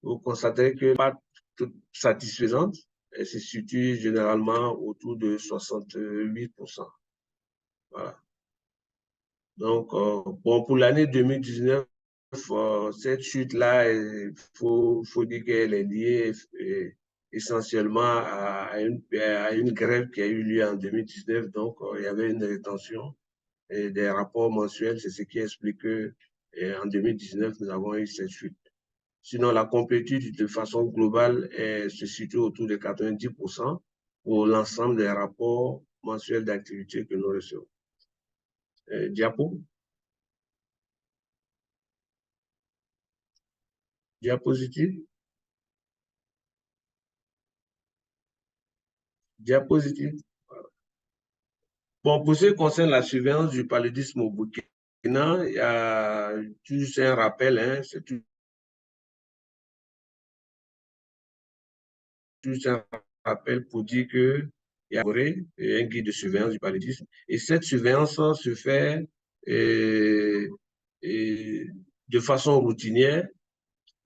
Vous constatez que pas toute satisfaisante, elle se situe généralement autour de 68%. Voilà. Donc, bon, pour l'année 2019, cette chute-là, il faut dire qu'elle est liée essentiellement à une grève qui a eu lieu en 2019. Donc, il y avait une rétention et des rapports mensuels, c'est ce qui explique qu'en 2019, nous avons eu cette chute. Sinon, la complétude de façon globale se situe autour de 90% pour l'ensemble des rapports mensuels d'activité que nous recevons. Diapo. Diapositive. Diapositive. Voilà. Bon, pour ce qui concerne la surveillance du paludisme au Burkina, il y a juste un rappel, hein, c'est juste un rappel pour dire qu'il y a un guide de surveillance du paludisme. Et cette surveillance se fait de façon routinière.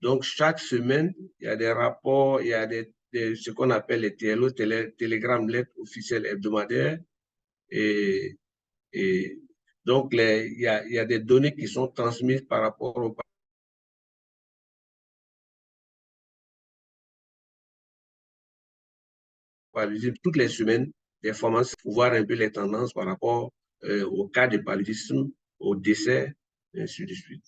Donc, chaque semaine, il y a des rapports, il y a ce qu'on appelle les TLO, télégrammes lettres officielles hebdomadaires. Et donc, il y a des données qui sont transmises par rapport au paludisme toutes les semaines, des formations pour voir un peu les tendances par rapport au cas de paludisme, au décès, et ainsi de suite.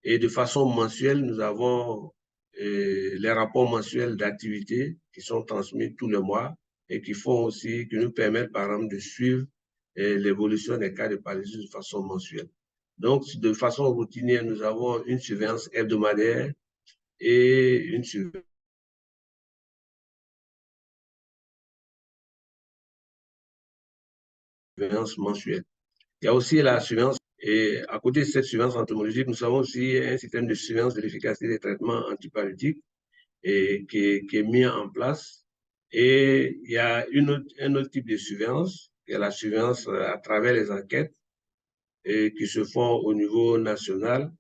Et de façon mensuelle, nous avons les rapports mensuels d'activité qui sont transmis tous les mois et qui font aussi, qui nous permettent par exemple de suivre l'évolution des cas de paludisme de façon mensuelle. Donc, de façon routinière, nous avons une surveillance hebdomadaire et une surveillance mensuelle. Il y a aussi la surveillance, et à côté de cette surveillance entomologique, nous avons aussi un système de surveillance de l'efficacité des traitements antipaludiques qui est mis en place. Et il y a un autre type de surveillance, qui est la surveillance à travers les enquêtes qui se font au niveau national.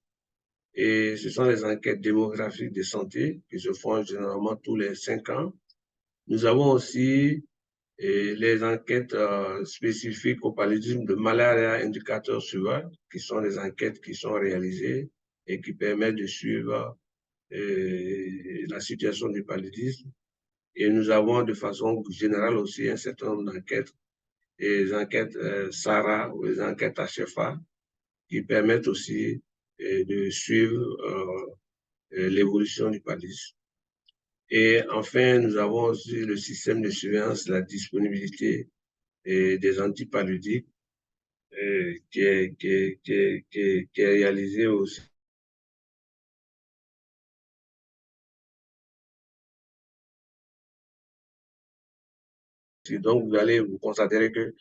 Et ce sont les enquêtes démographiques de santé qui se font généralement tous les 5 ans. Nous avons aussi les enquêtes spécifiques au paludisme de Malaria indicateurs suivants, qui sont les enquêtes qui sont réalisées et qui permettent de suivre la situation du paludisme. Et nous avons de façon générale aussi un certain nombre d'enquêtes, les enquêtes SARA ou les enquêtes HFA, qui permettent aussi de suivre l'évolution du paludisme. Et enfin, nous avons aussi le système de surveillance de la disponibilité des antipaludiques qui est réalisé aussi. Donc, vous constaterez que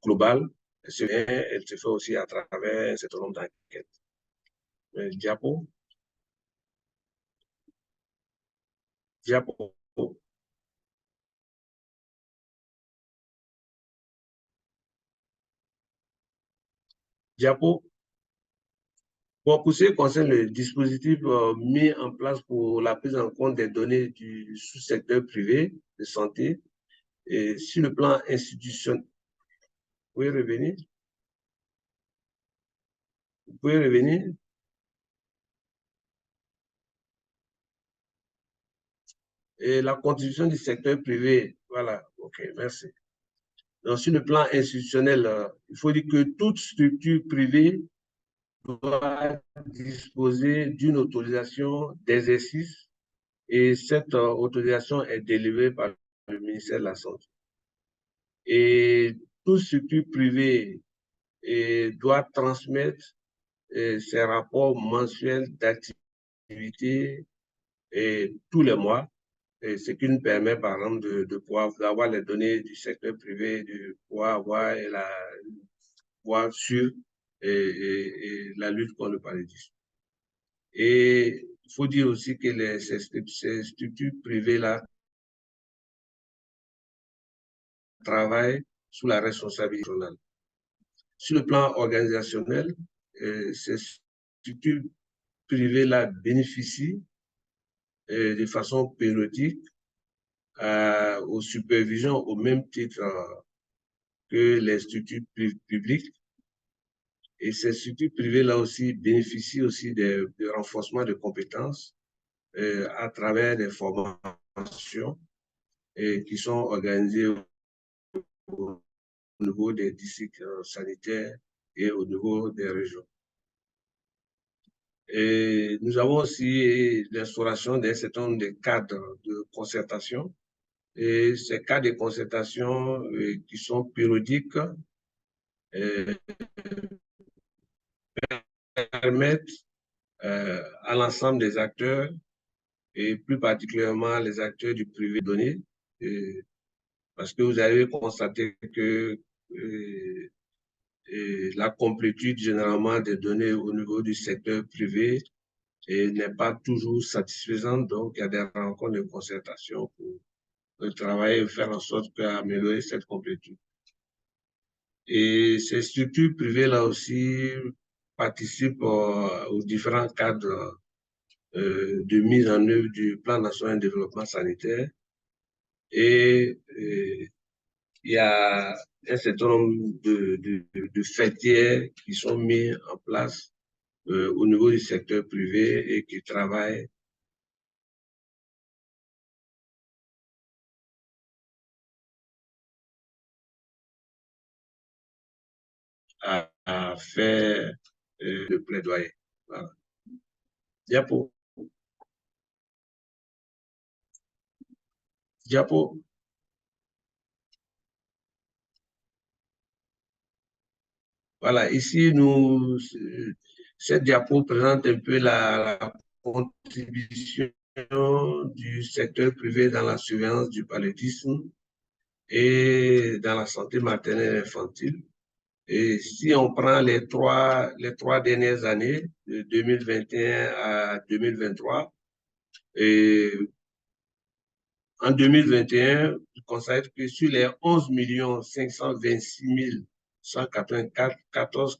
global, elle se fait aussi à travers un certain nombre d'enquêtes. Diapo. Diapo. Diapo. Bon, pour ce qui concerne le dispositif mis en place pour la prise en compte des données du sous-secteur privé de santé, et sur le plan institutionnel, vous pouvez revenir? Vous pouvez revenir? Et la contribution du secteur privé, voilà, ok, merci. Donc, sur le plan institutionnel, il faut dire que toute structure privée doit disposer d'une autorisation d'exercice et cette autorisation est délivrée par le ministère de la Santé. Et toute structure privée doit transmettre ses rapports mensuels d'activité tous les mois, ce qui nous permet, par exemple, de pouvoir avoir les données du secteur privé, de pouvoir avoir sur la lutte contre le paludisme. Et il faut dire aussi que ces structures privées-là travaillent sous la responsabilité nationale. Sur le plan organisationnel, ces structures privées-là bénéficient de façon périodique aux supervisions au même titre que les structures publiques. Et ces structures privées-là aussi bénéficient aussi de renforcement de compétences à travers des formations qui sont organisées au niveau des districts sanitaires et au niveau des régions. Et nous avons aussi l'instauration d'un certain nombre de cadres de concertation. Et ces cadres de concertation qui sont périodiques permettent à l'ensemble des acteurs, et plus particulièrement les acteurs du privé donné, parce que vous avez constaté que la complétude généralement des données au niveau du secteur privé n'est pas toujours satisfaisante, donc il y a des rencontres de concertation pour travailler et faire en sorte d'améliorer cette complétude. Et ces structures privées-là aussi participent aux différents cadres de mise en œuvre du plan national de développement sanitaire. Et il y a un certain nombre de fêtières qui sont mis en place au niveau du secteur privé et qui travaillent à faire le plaidoyer. Voilà. Diapo. Diapo. Voilà, ici, cette diapo présente un peu la contribution du secteur privé dans la surveillance du paludisme et dans la santé maternelle et infantile. Et si on prend les trois dernières années, de 2021 à 2023, et en 2021, on constate que sur les 11 526 184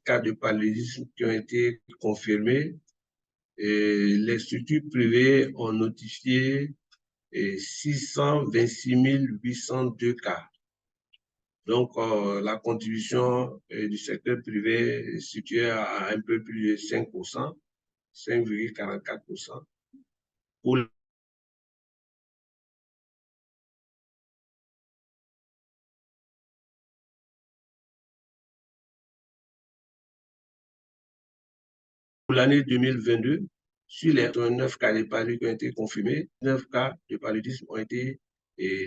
cas de paludisme qui ont été confirmés, et les structures privées ont notifié 626 802 cas. Donc, la contribution du secteur privé est située à un peu plus de 5%, 5,44%. Pour l'année 2022, sur les 9 cas de paludisme qui ont été confirmés, 9 cas de paludisme ont été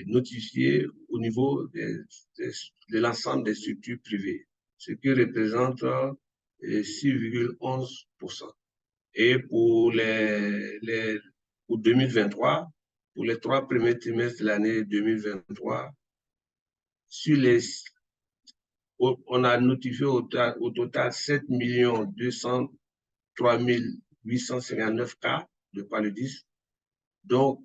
notifiés au niveau de l'ensemble des structures privées, ce qui représente 6,11%. Et pour 2023, pour les 3 premiers trimestres de l'année 2023, on a notifié au total 7 203 859 cas de paludisme, donc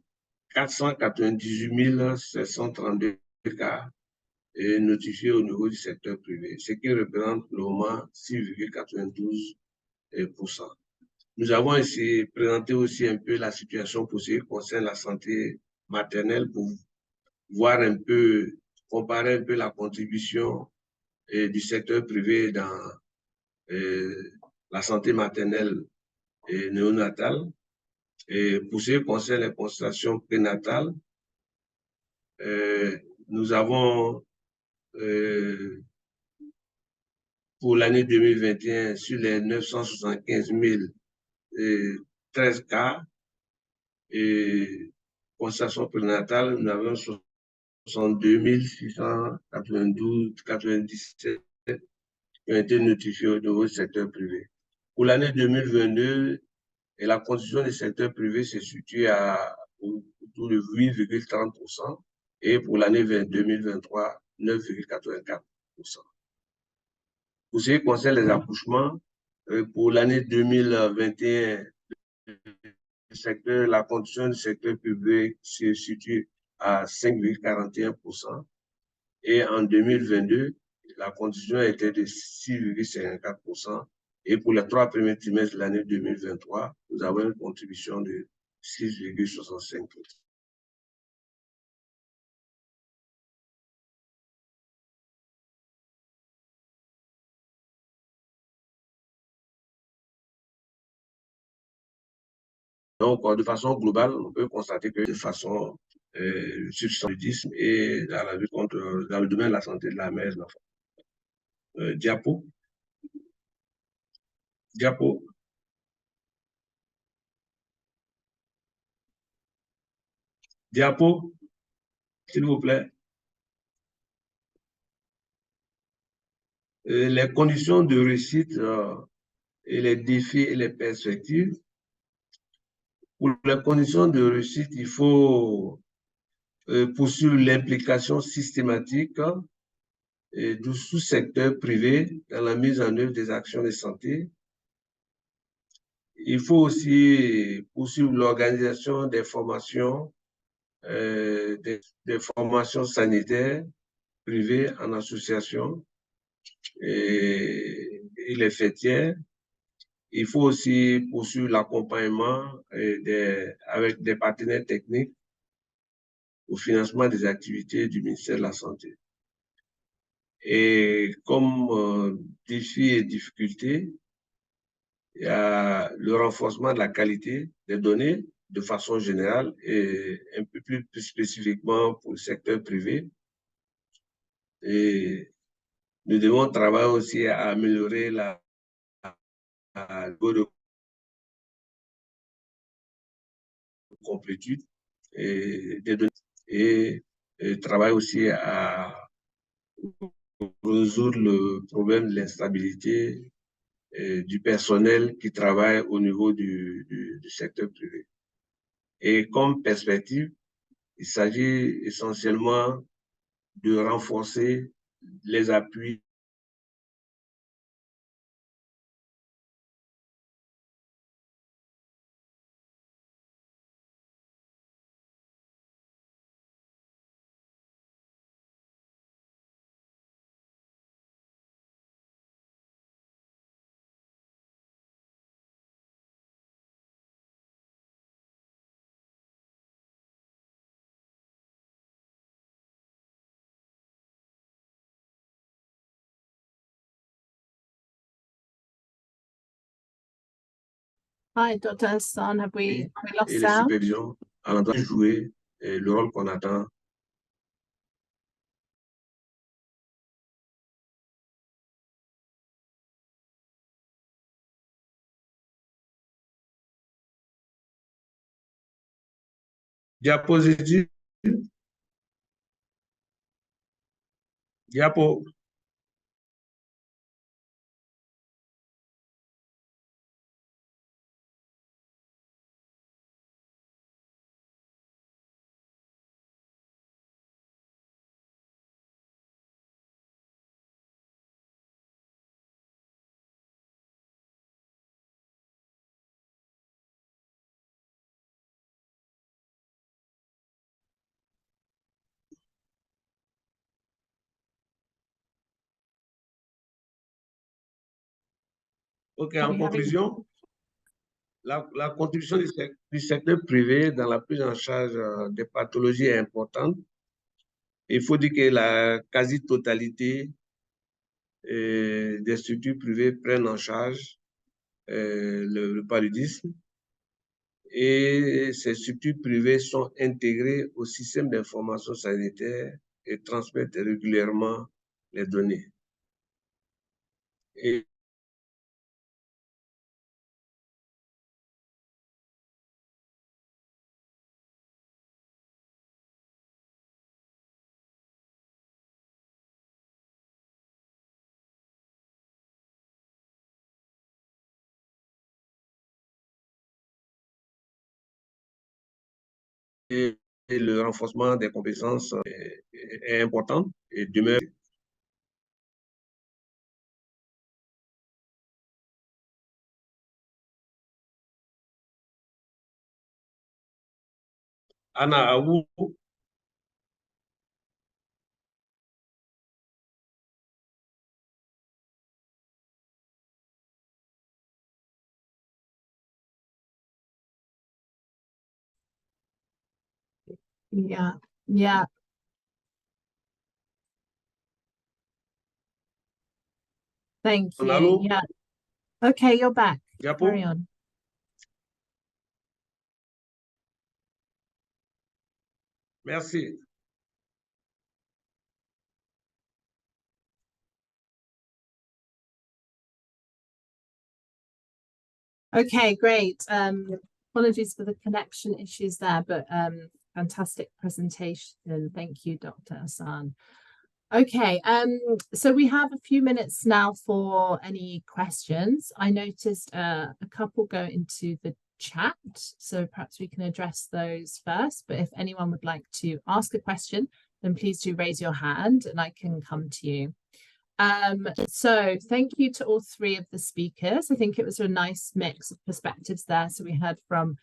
498 732 cas notifiés au niveau du secteur privé, ce qui représente le moment 6,92%. Nous avons ici présenté aussi un peu la situation pour ce qui concerne la santé maternelle pour voir un peu, comparer un peu la contribution du secteur privé dans la santé maternelle et néonatale. Et pour ce qui concerne les consultations prénatales, nous avons pour l'année 2021, sur les 975 013 cas et consultations prénatales, nous avons 62 697 qui ont été notifiés au niveau du secteur privé. Pour l'année 2022, et la constitution du secteur privé se situe autour de 8,30% et pour l'année 2023, 9,84%. Pour ce qui concerne les accouchements, pour l'année 2021, la constitution du secteur privé se situe à 5,41% et en 2022, la constitution était de 6,54%. Et pour les 3 premiers trimestres de l'année 2023, nous avons une contribution de 6,65%. Donc, de façon globale, on peut constater que de façon substantivisme et dans la lutte contre, dans le domaine de la santé de la mère et de l'enfant. Diapo. Diapo. Diapo, s'il vous plaît. Les conditions de réussite et les défis et les perspectives. Pour les conditions de réussite, il faut poursuivre l'implication systématique du sous-secteur privé dans la mise en œuvre des actions de santé. Il faut aussi poursuivre l'organisation des formations, des formations sanitaires privées en association et les fêtières. Il faut aussi poursuivre l'accompagnement avec des partenaires techniques au financement des activités du ministère de la Santé. Et comme défi et difficulté, il y a le renforcement de la qualité des données de façon générale et un peu plus spécifiquement pour le secteur privé. Et nous devons travailler aussi à améliorer la de complétude et des données et travailler aussi à résoudre le problème de l'instabilité du personnel qui travaille au niveau du secteur privé. Et comme perspective, il s'agit essentiellement de renforcer les appuis Hi, Dr. Hassan, have we lost et les sound? supervisions en train de jouer le rôle qu'on attend. Diapositive. Diapo. OK, en conclusion, la contribution du secteur privé dans la prise en charge des pathologies est importante. Il faut dire que la quasi-totalité des structures privées prennent en charge le paludisme et ces structures privées sont intégrées au système d'information sanitaire et transmettent régulièrement les données. Et le renforcement des compétences est important et demeure. Anna, à vous. Yeah, yeah. Thank you. Allô? Yeah. Okay, you're back. Diapo? Carry on. Merci. Okay, great. Apologies for the connection issues there, but fantastic presentation. Thank you, Dr. Hassan. Okay, so we have a few minutes now for any questions. I noticed a couple go into the chat, so perhaps we can address those first. But if anyone would like to ask a question, then please do raise your hand and I can come to you. So thank you to all three of the speakers. I think it was a nice mix of perspectives there. So we heard from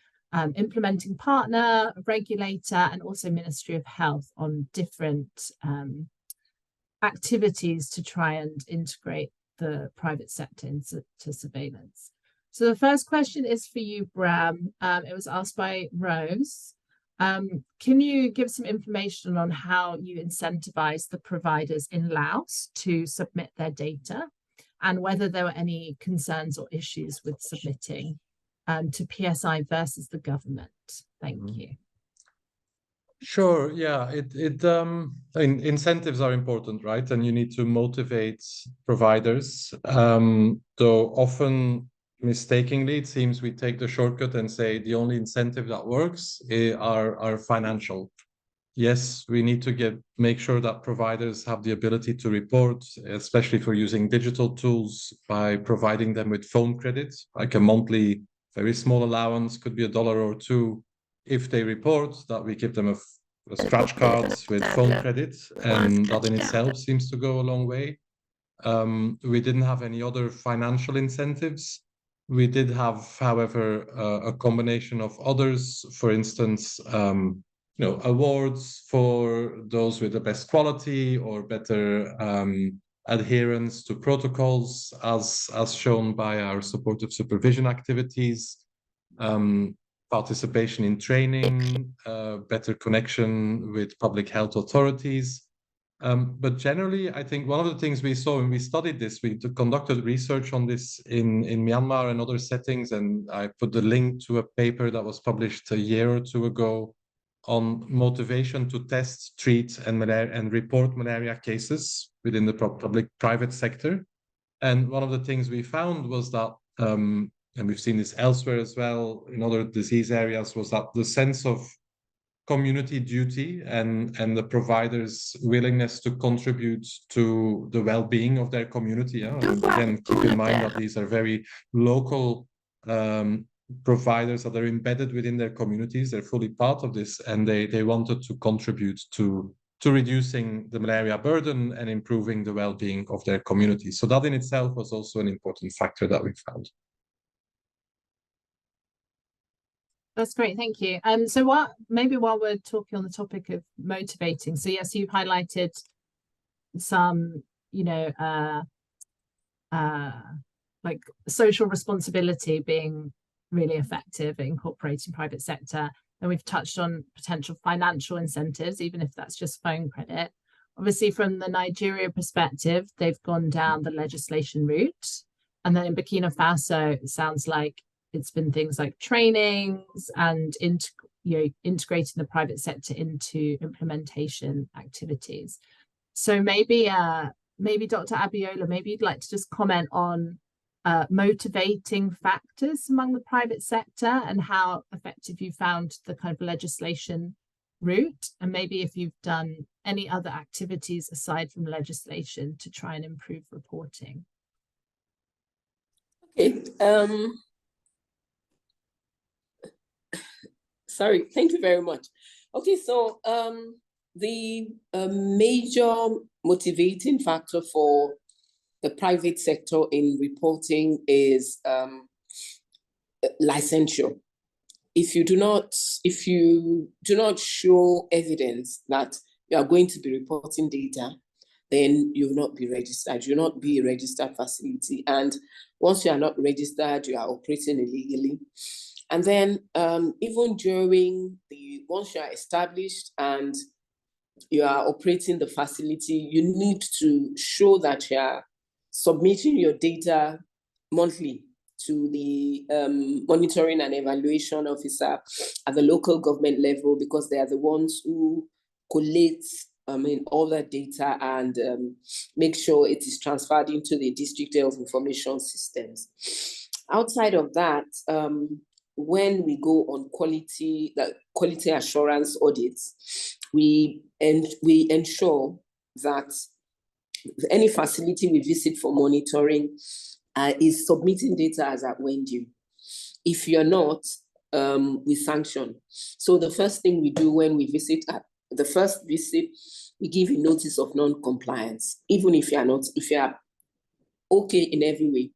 implementing partner, regulator, and also Ministry of Health on different activities to try and integrate the private sector into surveillance. So the first question is for you, Bram. It was asked by Rose. Can you give some information on how you incentivize the providers in Laos to submit their data and whether there were any concerns or issues with submitting to PSI versus the government? Thank you. Sure. Yeah. Incentives are important, right? And you need to motivate providers. Though often mistakenly, it seems we take the shortcut and say the only incentive that works are financial. Yes, we need to make sure that providers have the ability to report, especially for using digital tools, by providing them with phone credit, like a monthly, very small allowance, could be $1 or $2. If they report, that we give them a scratch card with phone credit, and that in itself seems to go a long way. We didn't have any other financial incentives. We did have, however, a combination of others. For instance, awards for those with the best quality or better adherence to protocols, as shown by our supportive supervision activities, participation in training, better connection with public health authorities. But generally, I think one of the things we saw when we studied this, we conducted research on this in Myanmar and other settings, and I put the link to a paper that was published a year or two ago on motivation to test, treat, and report malaria cases within the public-private sector. And one of the things we found was that, and we've seen this elsewhere as well in other disease areas, was that the sense of community duty and the providers' willingness to contribute to the well-being of their community. And again, keep in mind that these are very local providers that are embedded within their communities. They're fully part of this, and they wanted to contribute to reducing the malaria burden and improving the well-being of their community. So that in itself was also an important factor that we found. That's great, thank you. So maybe while we're talking on the topic of motivating, so yes, you've highlighted some, like social responsibility being really effective at incorporating private sector. And we've touched on potential financial incentives, even if that's just phone credit. Obviously, from the Nigeria perspective, they've gone down the legislation route. And then in Burkina Faso, it sounds like it's been things like trainings and integrating the private sector into implementation activities. So maybe Dr. Abiola, maybe you'd like to just comment on motivating factors among the private sector and how effective you found the kind of legislation route, and maybe if you've done any other activities aside from legislation to try and improve reporting. Okay. Sorry, thank you very much. Okay, so the major motivating factor for the private sector in reporting is licensure. If you do not show evidence that you are going to be reporting data, then you will not be registered. You will not be a registered facility. And once you are not registered, you are operating illegally. And then even once you are established and you are operating the facility, you need to show that you are submitting your data monthly to the monitoring and evaluation officer at the local government level, because they are the ones who collate all that data and make sure it is transferred into the district health information systems. Outside of that, when we go on quality assurance audits, we ensure that any facility we visit for monitoring is submitting data as at when due. If you're not, we sanction. So the first thing we do when we visit, the first visit, we give a notice of non-compliance, even if you are okay in every way,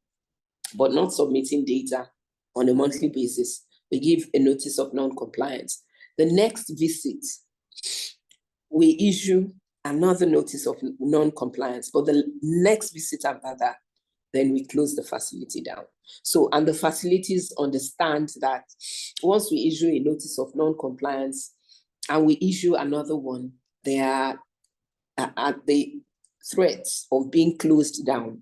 but not submitting data on a monthly basis, we give a notice of non-compliance. The next visit, we issue another notice of non-compliance, but the next visit after that, then we close the facility down. So, and the facilities understand that once we issue a notice of non-compliance and we issue another one, they are at the threats of being closed down.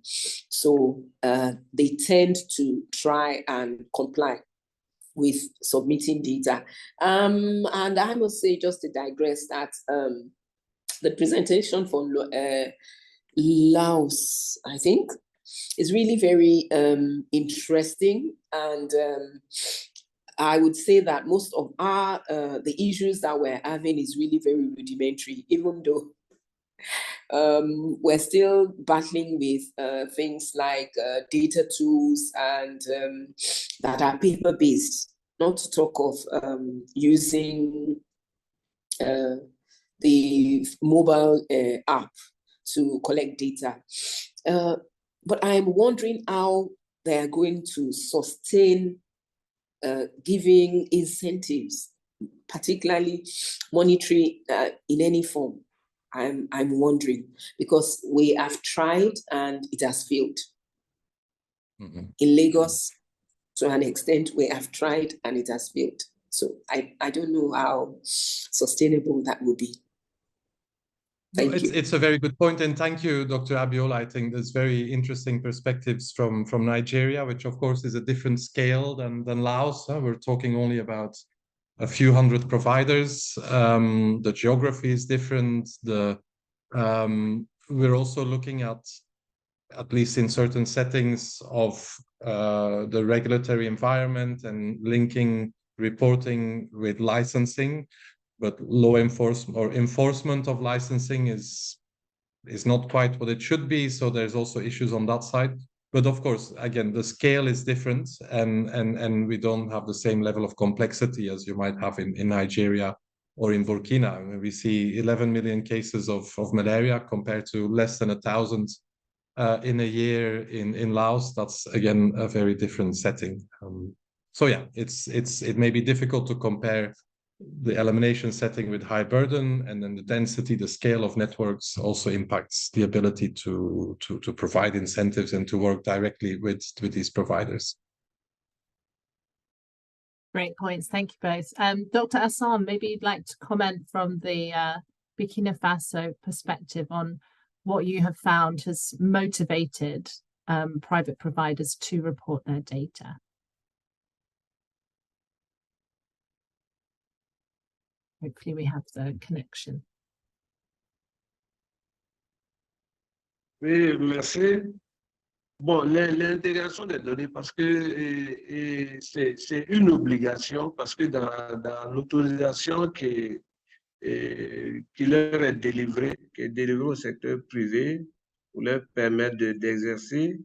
So they tend to try and comply with submitting data. And I must say, just to digress, that the presentation from Laos, I think, is really very interesting. And I would say that most of the issues that we're having is really very rudimentary, even though we're still battling with things like data tools and that are paper-based, not to talk of using the mobile app to collect data. But I'm wondering how they are going to sustain giving incentives, particularly monetary in any form. I'm wondering, because we have tried and it has failed. Mm-hmm. In Lagos, to an extent, we have tried and it has failed. So I don't know how sustainable that will be. Thank you. It's a very good point, and thank you, Dr. Abiola. I think there's very interesting perspectives from Nigeria, which of course is a different scale than Laos. We're talking only about a few hundred providers. The geography is different. We're also looking at least in certain settings of the regulatory environment and linking reporting with licensing, but law enforcement or enforcement of licensing is not quite what it should be. So there's also issues on that side. But of course, again, the scale is different, and we don't have the same level of complexity as you might have in Nigeria or in Burkina. I mean, we see 11 million cases of malaria compared to less than 1,000 in a year in Laos. That's again a very different setting. So yeah, it may be difficult to compare the elimination setting with high burden, and then the density, the scale of networks also impacts the ability to provide incentives and to work directly with these providers. Great points. Thank you both. Dr. Assam, maybe you'd like to comment from the Burkina Faso perspective on what you have found has motivated private providers to report their data. Hopefully we have the connection. Oui, merci. Bon, l'intégration des données, parce que c'est une obligation, parce que dans l'autorisation qui leur est délivrée, qui est délivrée au secteur privé pour leur permettre d'exercer,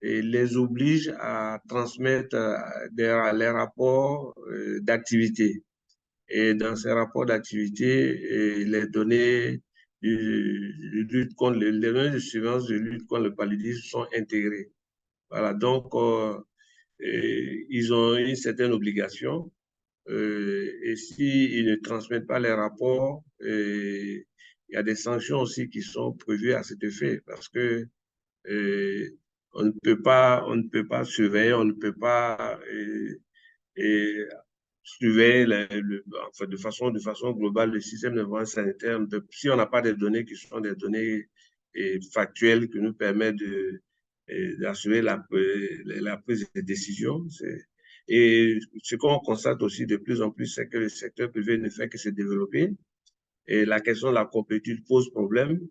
et les oblige à transmettre les rapports d'activité. Et dans ces rapports d'activité, les données de lutte contre les données de surveillance de lutte contre le paludisme sont intégrées. Voilà, donc ils ont une certaine obligation. Et s'ils ne transmettent pas les rapports, il y a des sanctions aussi qui sont prévues à cet effet, parce que on ne peut pas surveiller, on ne peut pas surveiller enfin, de façon globale le système d'information sanitaire. Si on n'a pas des données qui sont des données factuelles qui nous permettent d'assurer la prise de décision. Et ce qu'on constate aussi de plus en plus, c'est que le secteur privé ne fait que se développer. Et la question de la compétition pose problème,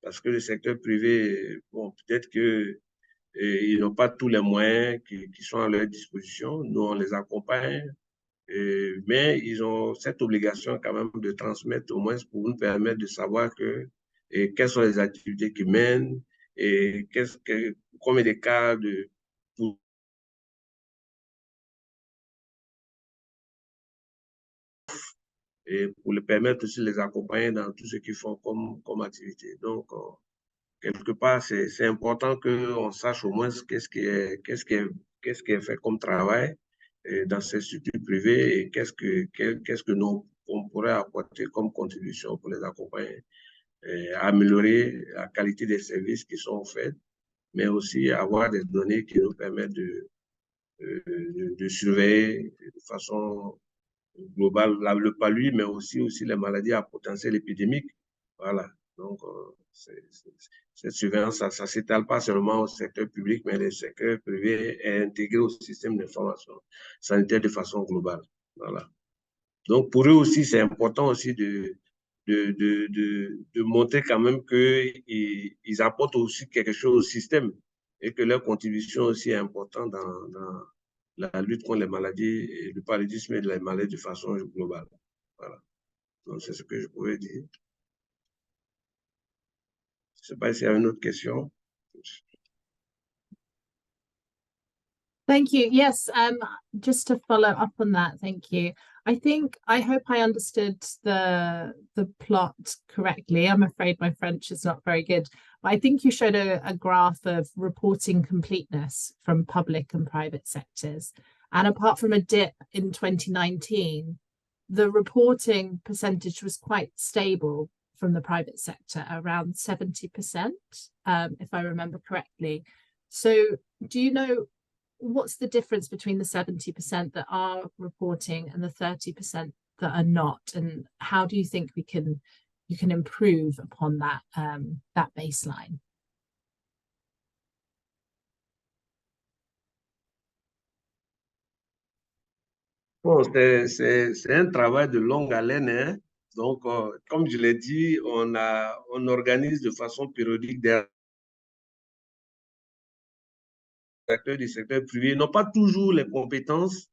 parce que le secteur privé, bon, peut-être qu'ils n'ont pas tous les moyens qui sont à leur disposition. Nous, on les accompagne. Mais ils ont cette obligation quand même de transmettre au moins pour nous permettre de savoir quelles sont les activités qu'ils mènent et combien de cas pour les permettre aussi de les accompagner dans tout ce qu'ils font comme activité. Donc, quelque part, c'est important qu'on sache au moins qu'est-ce qui est fait comme travail dans ces structures privées et qu'est-ce que nous, on pourrait apporter comme contribution pour les accompagner, à améliorer la qualité des services qui sont faits, mais aussi avoir des données qui nous permettent de surveiller de façon globale le paludisme, mais aussi les maladies à potentiel épidémique. Voilà. Donc, cette surveillance, ça ne s'étale pas seulement au secteur public, mais le secteur privé est intégré au système d'information sanitaire de façon globale. Voilà. Donc, pour eux aussi, c'est important aussi de montrer quand même qu'ils apportent aussi quelque chose au système et que leur contribution aussi est importante dans la lutte contre les maladies, et le paludisme et les maladies de façon globale. Voilà. Donc, c'est ce que je pouvais dire. Je ne sais pas s'il y a une autre question. Thank you. Yes, just to follow up on that, thank you. I hope I understood the plot correctly. I'm afraid my French is not very good. But I think you showed a graph of reporting completeness from public and private sectors. And apart from a dip in 2019, the reporting percentage was quite stable from the private sector, around 70%, if I remember correctly. So do you know what's the difference between the 70% that are reporting and the 30% that are not, and how do you think you can improve upon that that baseline? Bon, c'est un travail de longue haleine, hein? Donc, comme je l'ai dit, on organise de façon périodique des acteurs du secteur privé. Ils n'ont pas toujours les compétences,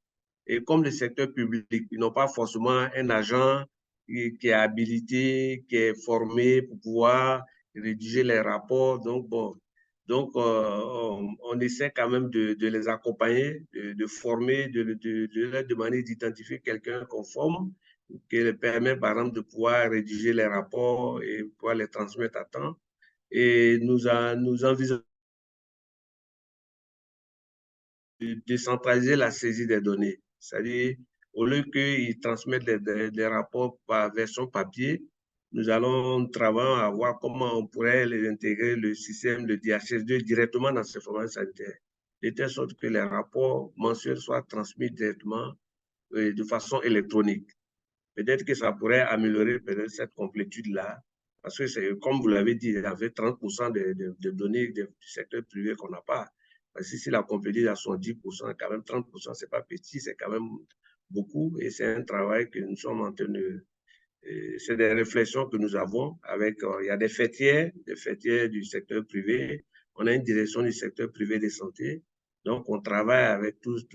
et comme le secteur public, ils n'ont pas forcément un agent qui est habilité, qui est formé pour pouvoir rédiger les rapports. Donc, bon, donc on essaie quand même de les accompagner, de former, de leur demander d'identifier quelqu'un qu'on forme, qui leur permet, par exemple, de pouvoir rédiger les rapports et pouvoir les transmettre à temps. Et nous envisageons de décentraliser la saisie des données. C'est-à-dire, au lieu qu'ils transmettent des rapports par version papier, nous allons travailler à voir comment on pourrait les intégrer, le système de DHS2 directement dans ce format sanitaire, de telle sorte que les rapports mensuels soient transmis directement de façon électronique. Peut-être que ça pourrait améliorer peut-être cette complétude-là, parce que c'est, comme vous l'avez dit, il y avait 30% de données du secteur privé qu'on n'a pas. Parce que si la complétude à 70%, quand même 30%, c'est pas petit, c'est quand même beaucoup, et c'est un travail que nous sommes en train de... C'est des réflexions que nous avons avec, il y a des fêtières du secteur privé, on a une direction du secteur privé de santé, donc on travaille avec toutes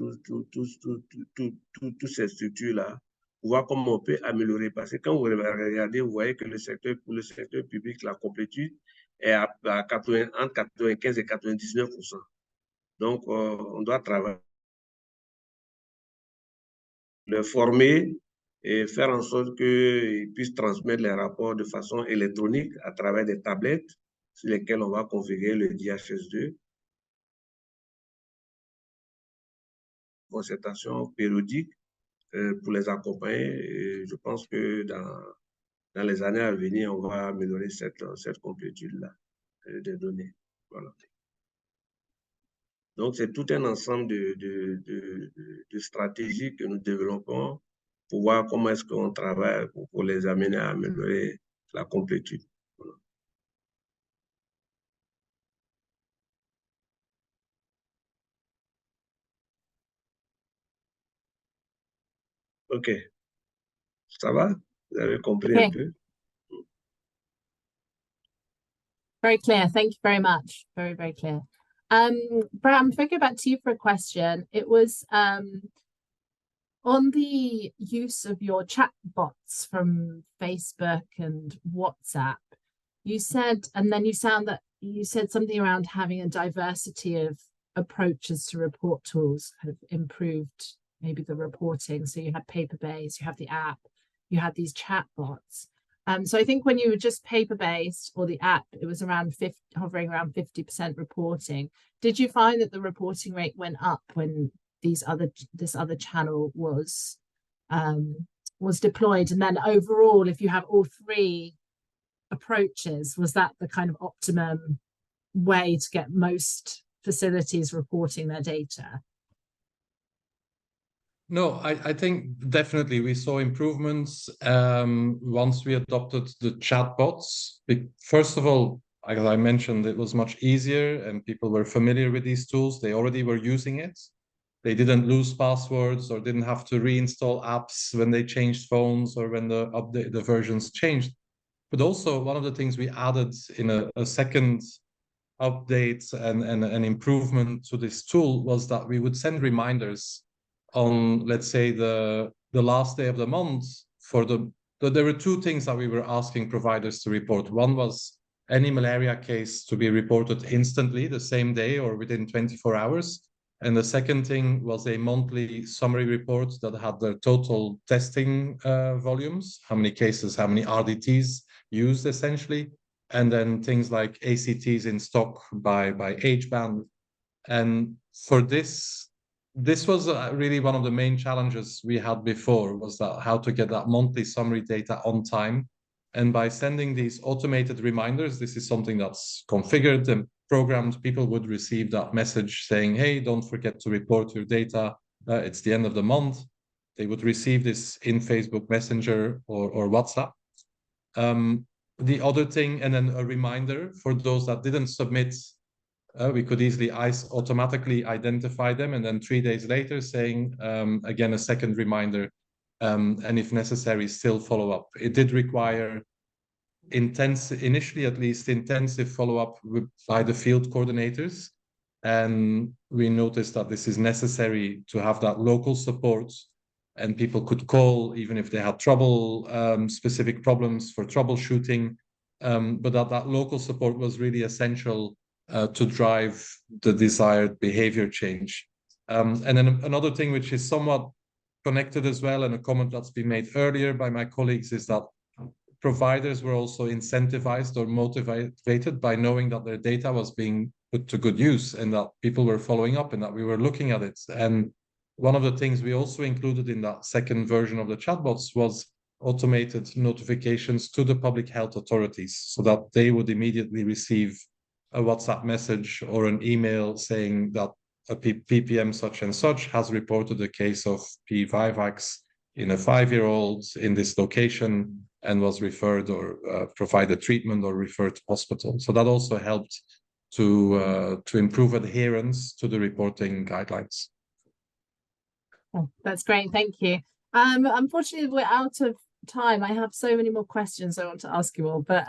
ces structures-là pour voir comment on peut améliorer. Parce que quand vous regardez, vous voyez que pour le secteur public, la complétude est entre 95 et 99%. Donc, on doit travailler, le former et faire en sorte qu'ils puissent transmettre les rapports de façon électronique à travers des tablettes sur lesquelles on va configurer le DHS2. Concertation périodique pour les accompagner. Et je pense que dans les années à venir, on va améliorer cette complétude-là des données. Voilà. Donc, c'est tout un ensemble de stratégies que nous développons pour voir comment est-ce qu'on travaille pour les amener à améliorer la complétude. Voilà. OK. Ça va? Vous avez compris un peu? Very clear. Thank you very much. Very, very clear. Bram, if I go back to you for a question, it was on the use of your chat bots from Facebook and WhatsApp. You said, and then you said something around having a diversity of approaches to report tools have improved maybe the reporting. So you had paper-based, you have the app, you had these chat bots. So I think when you were just paper-based or the app, it was around hovering around 50% reporting. Did you find that the reporting rate went up when this other channel was deployed? And then overall, if you have all three approaches, was that the kind of optimum way to get most facilities reporting their data? No, I think definitely we saw improvements once we adopted the chatbots. First of all, as I mentioned, it was much easier and people were familiar with these tools. They already were using it. They didn't lose passwords or didn't have to reinstall apps when they changed phones or when the versions changed. But also one of the things we added in a second update and an improvement to this tool was that we would send reminders on, let's say, the last day of the month for there were two things that we were asking providers to report. One was any malaria case to be reported instantly the same day or within 24 hours. And the second thing was a monthly summary report that had the total testing volumes, how many cases, how many RDTs used essentially, and then things like ACTs in stock by age band. And for this was really one of the main challenges we had before, was that how to get that monthly summary data on time. And by sending these automated reminders, this is something that's configured and programmed. People would receive that message saying, hey, don't forget to report your data. It's the end of the month. They would receive this in Facebook Messenger or WhatsApp. The other thing, and then a reminder for those that didn't submit, we could easily automatically identify them, and then 3 days later saying, again, a second reminder, and if necessary, still follow up. It did require initially at least, intensive follow-up by the field coordinators. And we noticed that this is necessary to have that local support, and people could call even if they had trouble, specific problems for troubleshooting, but that local support was really essential to drive the desired behavior change. And then another thing which is somewhat connected as well, and a comment that's been made earlier by my colleagues, is that providers were also incentivized or motivated by knowing that their data was being put to good use and that people were following up and that we were looking at it. And one of the things we also included in that second version of the chatbots was automated notifications to the public health authorities so that they would immediately receive a WhatsApp message or an email saying that a PPM such and such has reported a case of P. vivax in a 5-year-old in this location and was referred or provided treatment or referred to hospital. So that also helped to improve adherence to the reporting guidelines. Oh, that's great, thank you. Unfortunately, we're out of time. I have so many more questions I want to ask you all, but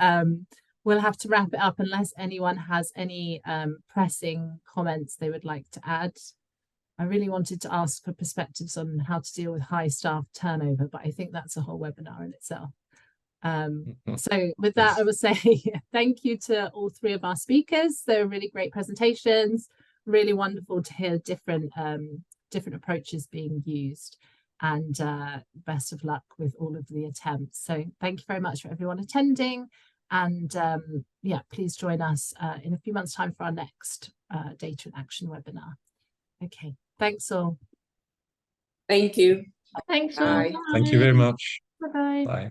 we'll have to wrap it up unless anyone has any pressing comments they would like to add. I really wanted to ask for perspectives on how to deal with high staff turnover, but I think that's a whole webinar in itself. So with that, I will say thank you to all three of our speakers. They were really great presentations, really wonderful to hear different approaches being used, and best of luck with all of the attempts. So thank you very much for everyone attending, and yeah, please join us in a few months' time for our next data and action webinar. Okay, thanks all. Thank you. Thanks all. Thank you very much. Bye-bye. Bye.